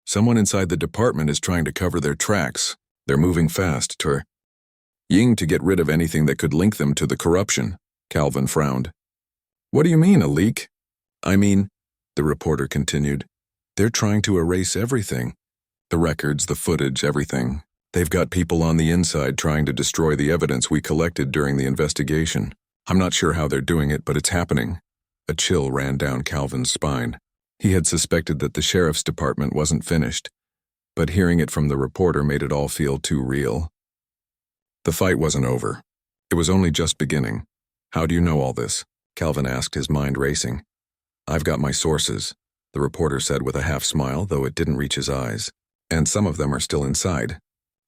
Someone inside the department is trying to cover their tracks. They're moving fast, to get rid of anything that could link them to the corruption." Calvin frowned. "What do you mean, a leak?" "I mean," the reporter continued, "they're trying to erase everything. The records, the footage, everything. They've got people on the inside trying to destroy the evidence we collected during the investigation. I'm not sure how they're doing it, but it's happening." A chill ran down Calvin's spine. He had suspected that the sheriff's department wasn't finished, but hearing it from the reporter made it all feel too real. The fight wasn't over. It was only just beginning. "How do you know all this?" Calvin asked, his mind racing. "I've got my sources," the reporter said with a half smile, though it didn't reach his eyes. "And some of them are still inside.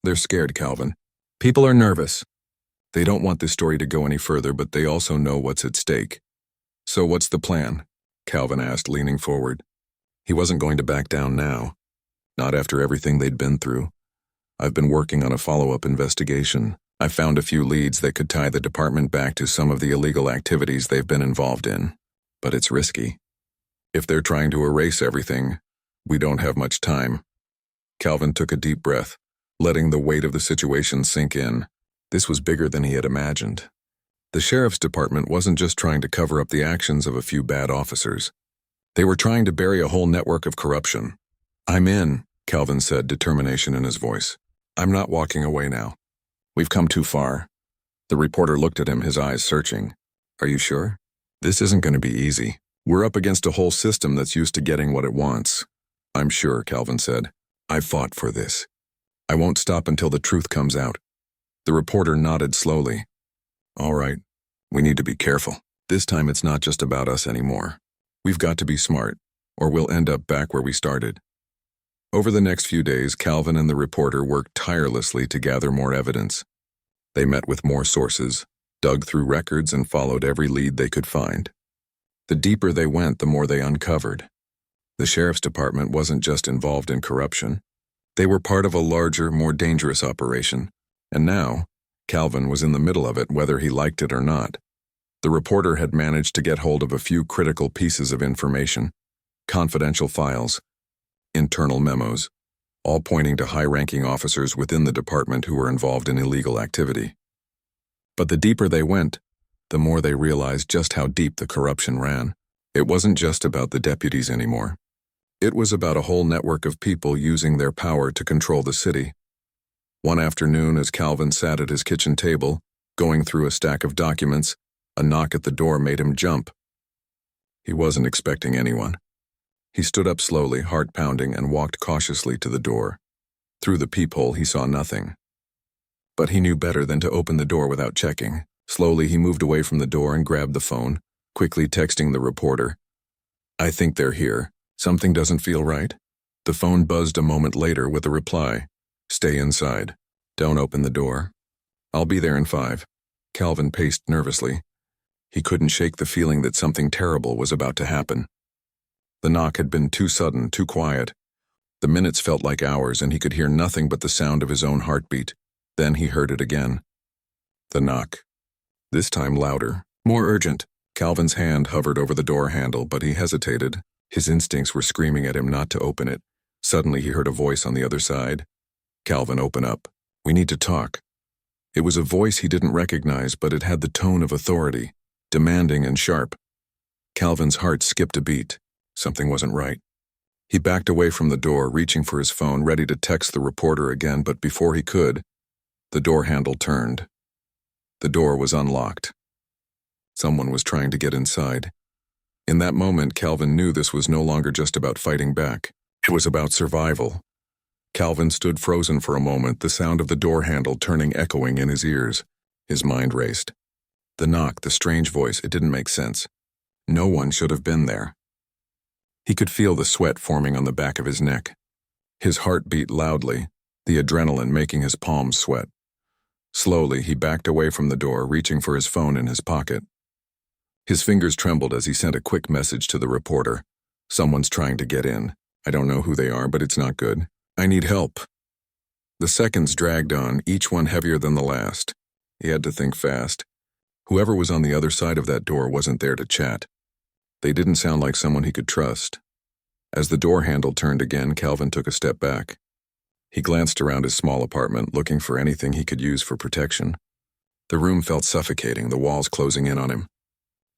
They're scared, Calvin. People are nervous. They don't want this story to go any further, but they also know what's at stake." "So what's the plan?" Calvin asked, leaning forward. He wasn't going to back down now. Not after everything they'd been through. "I've been working on a follow-up investigation. I found a few leads that could tie the department back to some of the illegal activities they've been involved in. But it's risky. If they're trying to erase everything, we don't have much time." Calvin took a deep breath, letting the weight of the situation sink in. This was bigger than he had imagined. The sheriff's department wasn't just trying to cover up the actions of a few bad officers. They were trying to bury a whole network of corruption. "I'm in," Calvin said, determination in his voice. "I'm not walking away now. We've come too far." The reporter looked at him, his eyes searching. "Are you sure? This isn't going to be easy. We're up against a whole system that's used to getting what it wants." "I'm sure," Calvin said. "I've fought for this. I won't stop until the truth comes out." The reporter nodded slowly. "All right, we need to be careful. This time it's not just about us anymore. We've got to be smart, or we'll end up back where we started." Over the next few days, Calvin and the reporter worked tirelessly to gather more evidence. They met with more sources, dug through records, and followed every lead they could find. The deeper they went, the more they uncovered. The sheriff's department wasn't just involved in corruption. They were part of a larger, more dangerous operation. And now, Calvin was in the middle of it, whether he liked it or not. The reporter had managed to get hold of a few critical pieces of information, confidential files, internal memos, all pointing to high-ranking officers within the department who were involved in illegal activity. But the deeper they went, the more they realized just how deep the corruption ran. It wasn't just about the deputies anymore. It was about a whole network of people using their power to control the city. One afternoon, as Calvin sat at his kitchen table, going through a stack of documents, a knock at the door made him jump. He wasn't expecting anyone. He stood up slowly, heart pounding, and walked cautiously to the door. Through the peephole, he saw nothing. But he knew better than to open the door without checking. Slowly, he moved away from the door and grabbed the phone, quickly texting the reporter. "I think they're here. Something doesn't feel right." The phone buzzed a moment later with a reply. "Stay inside. Don't open the door. I'll be there in 5. Calvin paced nervously. He couldn't shake the feeling that something terrible was about to happen. The knock had been too sudden, too quiet. The minutes felt like hours, and he could hear nothing but the sound of his own heartbeat. Then he heard it again. The knock. This time louder, more urgent. Calvin's hand hovered over the door handle, but he hesitated. His instincts were screaming at him not to open it. Suddenly he heard a voice on the other side. "Calvin, open up. We need to talk." It was a voice he didn't recognize, but it had the tone of authority, demanding and sharp. Calvin's heart skipped a beat. Something wasn't right. He backed away from the door, reaching for his phone, ready to text the reporter again, but before he could, the door handle turned. The door was unlocked. Someone was trying to get inside. In that moment, Calvin knew this was no longer just about fighting back. It was about survival. Calvin stood frozen for a moment, the sound of the door handle turning echoing in his ears. His mind raced. The knock, the strange voice, it didn't make sense. No one should have been there. He could feel the sweat forming on the back of his neck. His heart beat loudly, the adrenaline making his palms sweat. Slowly, he backed away from the door, reaching for his phone in his pocket. His fingers trembled as he sent a quick message to the reporter. "Someone's trying to get in. I don't know who they are, but it's not good. I need help." The seconds dragged on, each one heavier than the last. He had to think fast. Whoever was on the other side of that door wasn't there to chat. They didn't sound like someone he could trust. As the door handle turned again, Calvin took a step back. He glanced around his small apartment, looking for anything he could use for protection. The room felt suffocating, the walls closing in on him.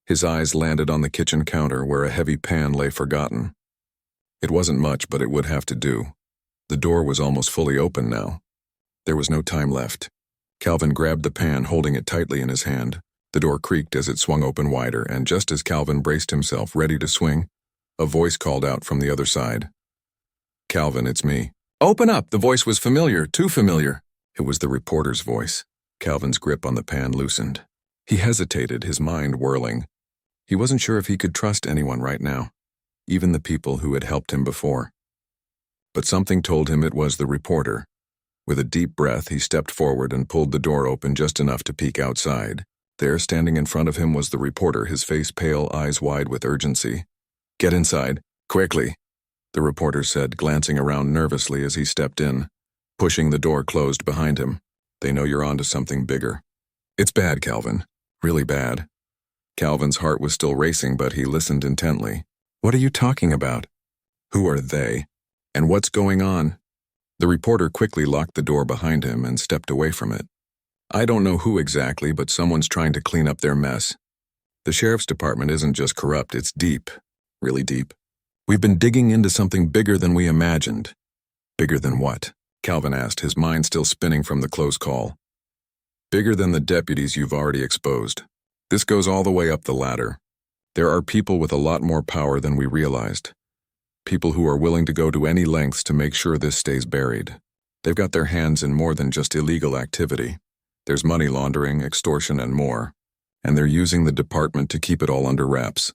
His eyes landed on the kitchen counter where a heavy pan lay forgotten. It wasn't much, but it would have to do. The door was almost fully open now. There was no time left. Calvin grabbed the pan, holding it tightly in his hand. The door creaked as it swung open wider, and just as Calvin braced himself, ready to swing, a voice called out from the other side. "Calvin, it's me." "Open up!" The voice was familiar, too familiar. It was the reporter's voice. Calvin's grip on the pan loosened. He hesitated, his mind whirling. He wasn't sure if he could trust anyone right now, even the people who had helped him before. But something told him it was the reporter. With a deep breath, he stepped forward and pulled the door open just enough to peek outside. There, standing in front of him, was the reporter, his face pale, eyes wide with urgency. "Get inside, quickly," the reporter said, glancing around nervously as he stepped in, pushing the door closed behind him. "They know you're onto something bigger." "It's bad, Calvin. Really bad." Calvin's heart was still racing, but he listened intently. "What are you talking about? Who are they? And what's going on?" The reporter quickly locked the door behind him and stepped away from it. I don't know who exactly, but someone's trying to clean up their mess. The sheriff's department isn't just corrupt, it's deep. Really deep. We've been digging into something bigger than we imagined. Bigger than what? Calvin asked, his mind still spinning from the close call. Bigger than the deputies you've already exposed. This goes all the way up the ladder. There are people with a lot more power than we realized. People who are willing to go to any lengths to make sure this stays buried. They've got their hands in more than just illegal activity. There's money laundering, extortion, and more. And they're using the department to keep it all under wraps.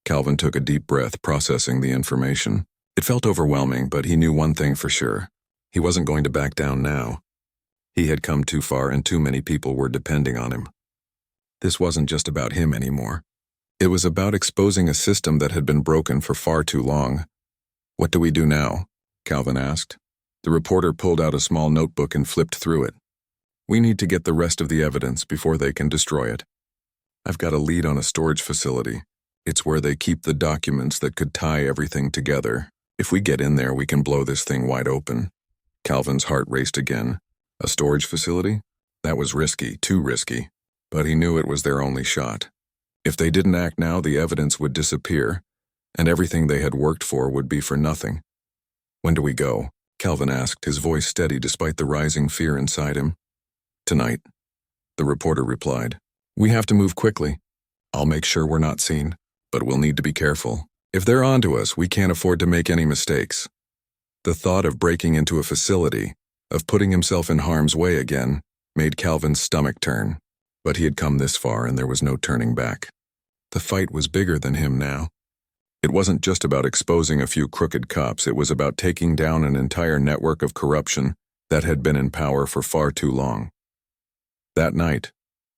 Calvin took a deep breath, processing the information. It felt overwhelming, but he knew one thing for sure. He wasn't going to back down now. He had come too far and too many people were depending on him. This wasn't just about him anymore. It was about exposing a system that had been broken for far too long. What do we do now? Calvin asked. The reporter pulled out a small notebook and flipped through it. We need to get the rest of the evidence before they can destroy it. I've got a lead on a storage facility. It's where they keep the documents that could tie everything together. If we get in there, we can blow this thing wide open. Calvin's heart raced again. A storage facility? That was risky, too risky. But he knew it was their only shot. If they didn't act now, the evidence would disappear, and everything they had worked for would be for nothing. When do we go? Calvin asked, his voice steady despite the rising fear inside him. Tonight, the reporter replied. We have to move quickly. I'll make sure we're not seen, but we'll need to be careful. If they're onto us, we can't afford to make any mistakes. The thought of breaking into a facility, of putting himself in harm's way again, made Calvin's stomach turn. But he had come this far and there was no turning back. The fight was bigger than him now. It wasn't just about exposing a few crooked cops, it was about taking down an entire network of corruption that had been in power for far too long. That night,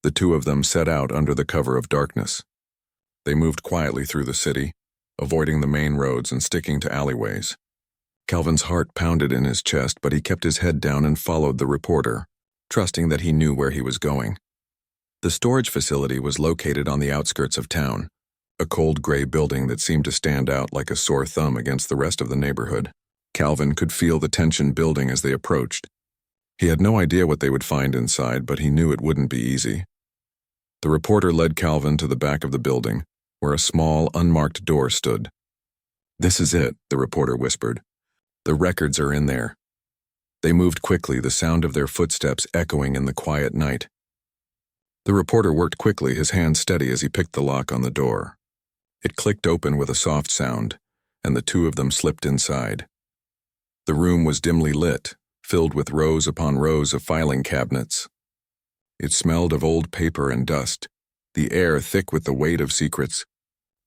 the two of them set out under the cover of darkness. They moved quietly through the city, avoiding the main roads and sticking to alleyways. Calvin's heart pounded in his chest, but he kept his head down and followed the reporter, trusting that he knew where he was going. The storage facility was located on the outskirts of town, a cold gray building that seemed to stand out like a sore thumb against the rest of the neighborhood. Calvin could feel the tension building as they approached. He had no idea what they would find inside, but he knew it wouldn't be easy. The reporter led Calvin to the back of the building, where a small, unmarked door stood. This is it, the reporter whispered. The records are in there. They moved quickly, the sound of their footsteps echoing in the quiet night. The reporter worked quickly, his hand steady as he picked the lock on the door. It clicked open with a soft sound, and the two of them slipped inside. The room was dimly lit, filled with rows upon rows of filing cabinets. It smelled of old paper and dust, the air thick with the weight of secrets.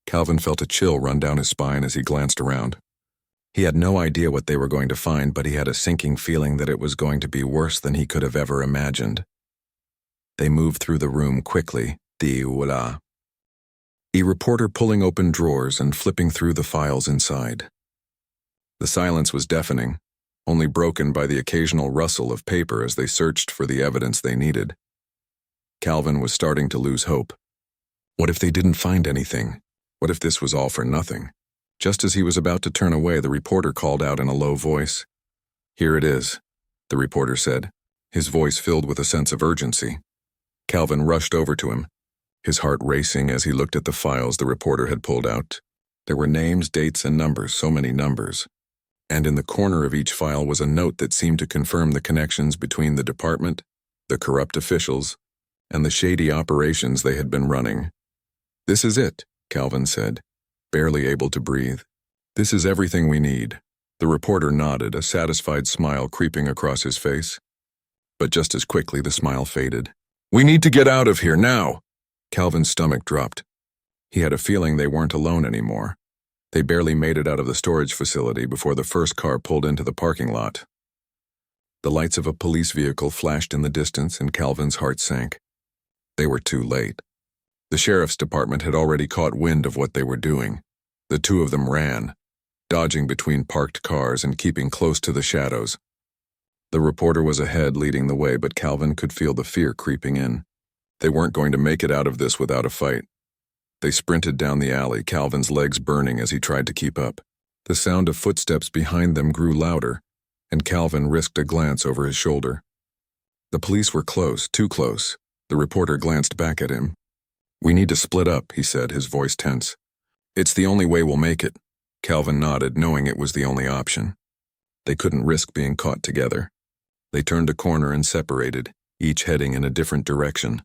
Calvin felt a chill run down his spine as he glanced around. He had no idea what they were going to find, but he had a sinking feeling that it was going to be worse than he could have ever imagined. They moved through the room quickly, a reporter pulling open drawers and flipping through the files inside. The silence was deafening, only broken by the occasional rustle of paper as they searched for the evidence they needed. Calvin was starting to lose hope. What if they didn't find anything? What if this was all for nothing? Just as he was about to turn away, the reporter called out in a low voice. Here it is, the reporter said, his voice filled with a sense of urgency. Calvin rushed over to him, his heart racing as he looked at the files the reporter had pulled out. There were names, dates, and numbers, so many numbers. And in the corner of each file was a note that seemed to confirm the connections between the department, the corrupt officials, and the shady operations they had been running. This is it, Calvin said, barely able to breathe. This is everything we need. The reporter nodded, a satisfied smile creeping across his face. But just as quickly the smile faded. We need to get out of here now! Calvin's stomach dropped. He had a feeling they weren't alone anymore. They barely made it out of the storage facility before the first car pulled into the parking lot. The lights of a police vehicle flashed in the distance and Calvin's heart sank. They were too late. The sheriff's department had already caught wind of what they were doing. The two of them ran, dodging between parked cars and keeping close to the shadows. The reporter was ahead leading the way, but Calvin could feel the fear creeping in. They weren't going to make it out of this without a fight. They sprinted down the alley, Calvin's legs burning as he tried to keep up. The sound of footsteps behind them grew louder, and Calvin risked a glance over his shoulder. The police were close, too close. The reporter glanced back at him. "We need to split up," he said, his voice tense. "It's the only way we'll make it." Calvin nodded, knowing it was the only option. They couldn't risk being caught together. They turned a corner and separated, each heading in a different direction.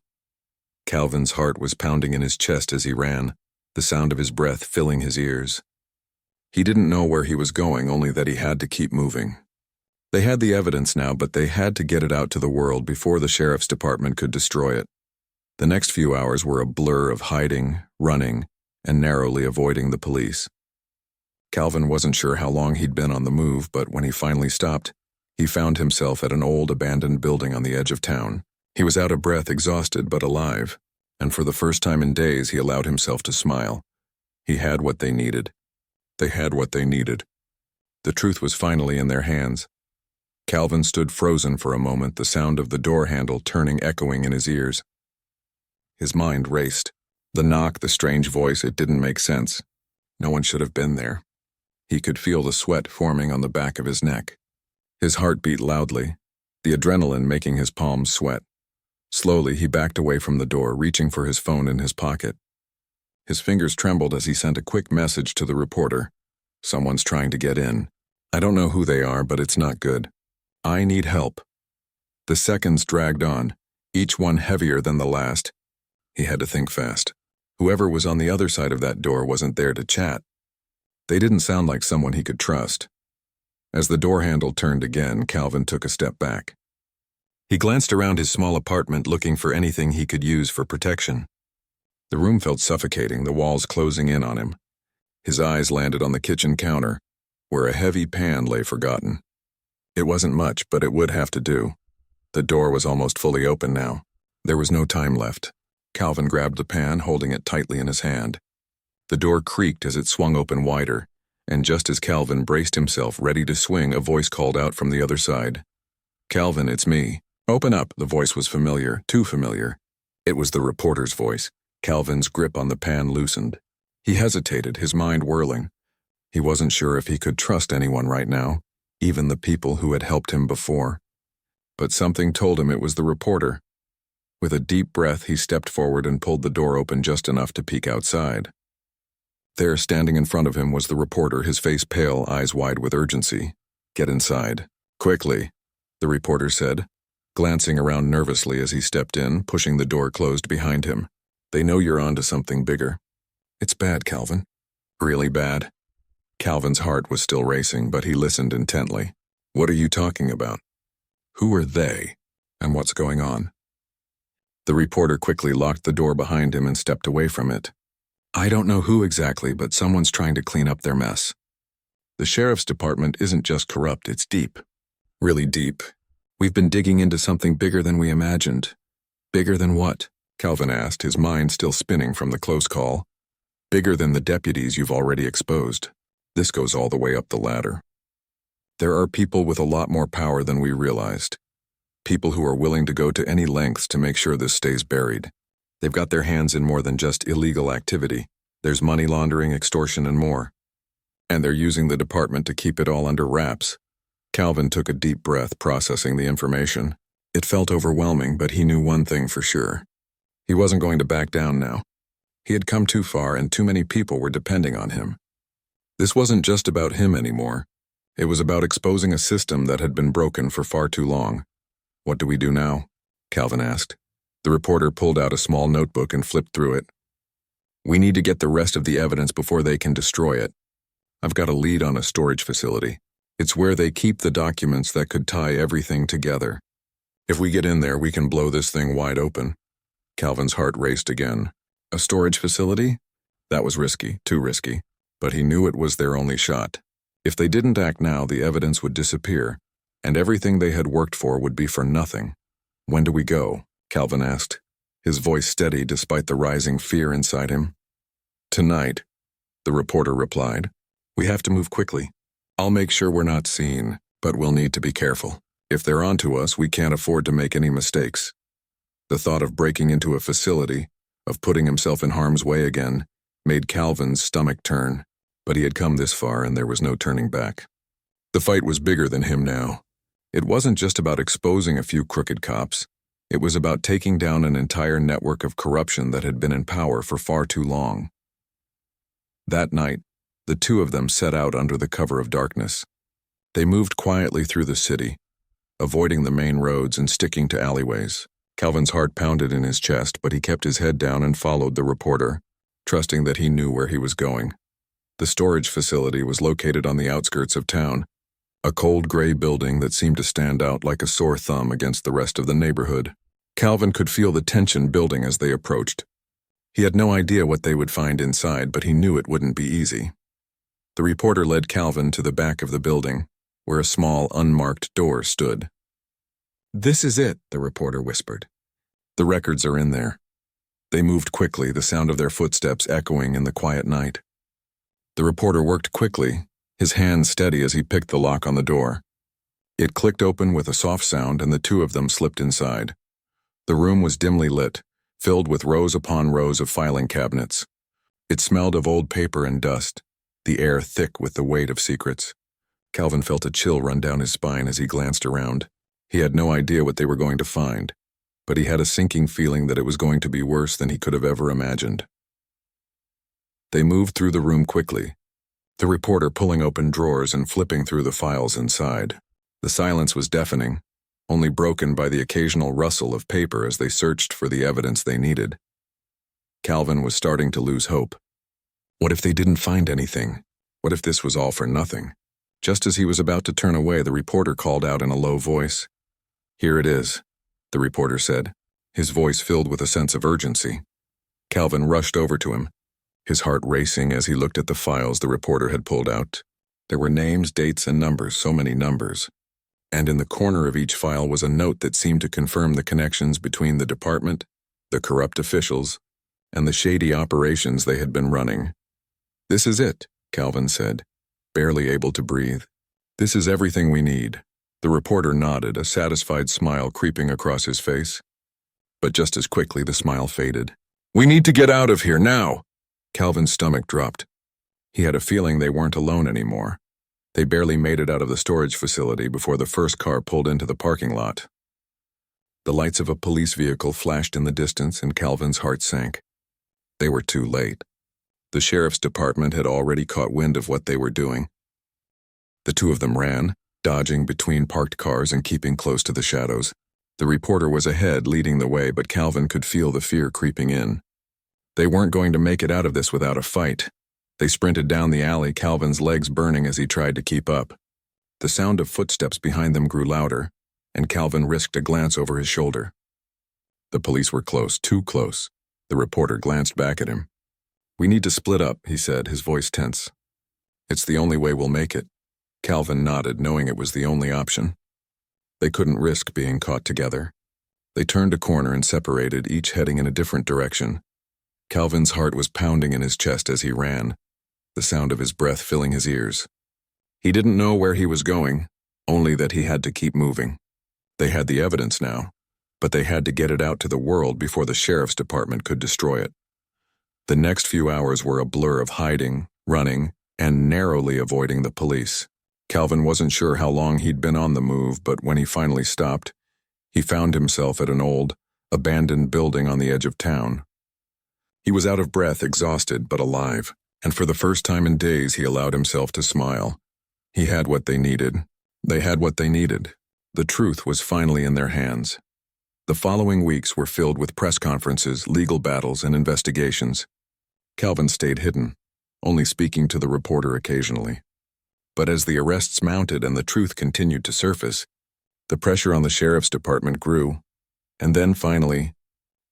Calvin's heart was pounding in his chest as he ran, the sound of his breath filling his ears. He didn't know where he was going, only that he had to keep moving. They had the evidence now, but they had to get it out to the world before the sheriff's department could destroy it. The next few hours were a blur of hiding, running, and narrowly avoiding the police. Calvin wasn't sure how long he'd been on the move, but when he finally stopped, he found himself at an old abandoned building on the edge of town. He was out of breath, exhausted but alive, and for the first time in days he allowed himself to smile. He had what they needed. They had what they needed. The truth was finally in their hands. Calvin stood frozen for a moment, the sound of the door handle turning echoing in his ears. His mind raced. The knock, the strange voice, it didn't make sense. No one should have been there. He could feel the sweat forming on the back of his neck. His heart beat loudly, the adrenaline making his palms sweat. Slowly, he backed away from the door, reaching for his phone in his pocket. His fingers trembled as he sent a quick message to the reporter. "Someone's trying to get in. I don't know who they are, but it's not good. I need help." The seconds dragged on, each one heavier than the last. He had to think fast. Whoever was on the other side of that door wasn't there to chat. They didn't sound like someone he could trust. As the door handle turned again, Calvin took a step back. He glanced around his small apartment, looking for anything he could use for protection. The room felt suffocating, the walls closing in on him. His eyes landed on the kitchen counter, where a heavy pan lay forgotten. It wasn't much, but it would have to do. The door was almost fully open now. There was no time left. Calvin grabbed the pan, holding it tightly in his hand. The door creaked as it swung open wider, and just as Calvin braced himself ready to swing, a voice called out from the other side. "Calvin, it's me. Open up." The voice was familiar, too familiar. It was the reporter's voice. Calvin's grip on the pan loosened. He hesitated, his mind whirling. He wasn't sure if he could trust anyone right now, even the people who had helped him before. But something told him it was the reporter. With a deep breath, he stepped forward and pulled the door open just enough to peek outside. There, standing in front of him, was the reporter, his face pale, eyes wide with urgency. "Get inside. Quickly," the reporter said, glancing around nervously as he stepped in, pushing the door closed behind him. "They know you're onto something bigger." "It's bad, Calvin." "Really bad?" Calvin's heart was still racing, but he listened intently. "What are you talking about? Who are they, and what's going on?" The reporter quickly locked the door behind him and stepped away from it. "I don't know who exactly, but someone's trying to clean up their mess. The sheriff's department isn't just corrupt, it's deep. Really deep. We've been digging into something bigger than we imagined." "Bigger than what?" Calvin asked, his mind still spinning from the close call. "Bigger than the deputies you've already exposed. This goes all the way up the ladder. There are people with a lot more power than we realized. People who are willing to go to any lengths to make sure this stays buried. They've got their hands in more than just illegal activity. There's money laundering, extortion, and more. And they're using the department to keep it all under wraps." Calvin took a deep breath, processing the information. It felt overwhelming, but he knew one thing for sure. He wasn't going to back down now. He had come too far, and too many people were depending on him. This wasn't just about him anymore. It was about exposing a system that had been broken for far too long. "What do we do now?" Calvin asked. The reporter pulled out a small notebook and flipped through it. "We need to get the rest of the evidence before they can destroy it. I've got a lead on a storage facility. It's where they keep the documents that could tie everything together. If we get in there, we can blow this thing wide open." Calvin's heart raced again. A storage facility? That was risky, too risky. But he knew it was their only shot. If they didn't act now, the evidence would disappear, and everything they had worked for would be for nothing. "When do we go?" Calvin asked, his voice steady despite the rising fear inside him. "Tonight," the reporter replied. "We have to move quickly. I'll make sure we're not seen, but we'll need to be careful. If they're onto us, we can't afford to make any mistakes." The thought of breaking into a facility, of putting himself in harm's way again, made Calvin's stomach turn. But he had come this far and there was no turning back. The fight was bigger than him now. It wasn't just about exposing a few crooked cops. It was about taking down an entire network of corruption that had been in power for far too long. That night, the two of them set out under the cover of darkness. They moved quietly through the city, avoiding the main roads and sticking to alleyways. Calvin's heart pounded in his chest, but he kept his head down and followed the reporter, trusting that he knew where he was going. The storage facility was located on the outskirts of town, a cold gray building that seemed to stand out like a sore thumb against the rest of the neighborhood. Calvin could feel the tension building as they approached. He had no idea what they would find inside, but he knew it wouldn't be easy. The reporter led Calvin to the back of the building, where a small, unmarked door stood. "This is it," the reporter whispered. "The records are in there." They moved quickly, the sound of their footsteps echoing in the quiet night. The reporter worked quickly, his hands steady as he picked the lock on the door. It clicked open with a soft sound, and the two of them slipped inside. The room was dimly lit, filled with rows upon rows of filing cabinets. It smelled of old paper and dust, the air thick with the weight of secrets. Calvin felt a chill run down his spine as he glanced around. He had no idea what they were going to find, but he had a sinking feeling that it was going to be worse than he could have ever imagined. They moved through the room quickly, the reporter pulling open drawers and flipping through the files inside. The silence was deafening, only broken by the occasional rustle of paper as they searched for the evidence they needed. Calvin was starting to lose hope. What if they didn't find anything? What if this was all for nothing? Just as he was about to turn away, the reporter called out in a low voice. "Here it is," the reporter said, his voice filled with a sense of urgency. Calvin rushed over to him, his heart racing as he looked at the files the reporter had pulled out. There were names, dates, and numbers, so many numbers. And in the corner of each file was a note that seemed to confirm the connections between the department, the corrupt officials, and the shady operations they had been running. "This is it," Calvin said, barely able to breathe. "This is everything we need." The reporter nodded, a satisfied smile creeping across his face. But just as quickly the smile faded. "We need to get out of here, now!" Calvin's stomach dropped. He had a feeling they weren't alone anymore. They barely made it out of the storage facility before the first car pulled into the parking lot. The lights of a police vehicle flashed in the distance, and Calvin's heart sank. They were too late. The sheriff's department had already caught wind of what they were doing. The two of them ran, dodging between parked cars and keeping close to the shadows. The reporter was ahead, leading the way, but Calvin could feel the fear creeping in. They weren't going to make it out of this without a fight. They sprinted down the alley, Calvin's legs burning as he tried to keep up. The sound of footsteps behind them grew louder, and Calvin risked a glance over his shoulder. The police were close, too close. The reporter glanced back at him. "We need to split up," he said, his voice tense. "It's the only way we'll make it." Calvin nodded, knowing it was the only option. They couldn't risk being caught together. They turned a corner and separated, each heading in a different direction. Calvin's heart was pounding in his chest as he ran, the sound of his breath filling his ears. He didn't know where he was going, only that he had to keep moving. They had the evidence now, but they had to get it out to the world before the sheriff's department could destroy it. The next few hours were a blur of hiding, running, and narrowly avoiding the police. Calvin wasn't sure how long he'd been on the move, but when he finally stopped, he found himself at an old, abandoned building on the edge of town. He was out of breath, exhausted, but alive, and for the first time in days he allowed himself to smile. He had what they needed. They had what they needed. The truth was finally in their hands. The following weeks were filled with press conferences, legal battles, and investigations. Calvin stayed hidden, only speaking to the reporter occasionally. But as the arrests mounted and the truth continued to surface, the pressure on the sheriff's department grew, and then finally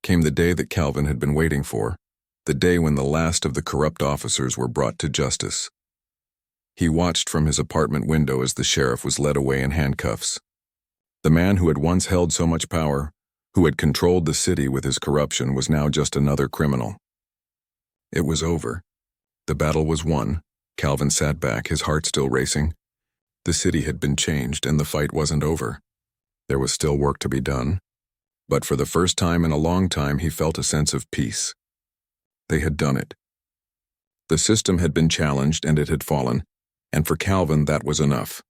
came the day that Calvin had been waiting for, the day when the last of the corrupt officers were brought to justice. He watched from his apartment window as the sheriff was led away in handcuffs. The man who had once held so much power, who had controlled the city with his corruption, was now just another criminal. It was over. The battle was won. Calvin sat back, his heart still racing. The city had been changed, and the fight wasn't over. There was still work to be done. But for the first time in a long time, he felt a sense of peace. They had done it. The system had been challenged, and it had fallen, and for Calvin that was enough.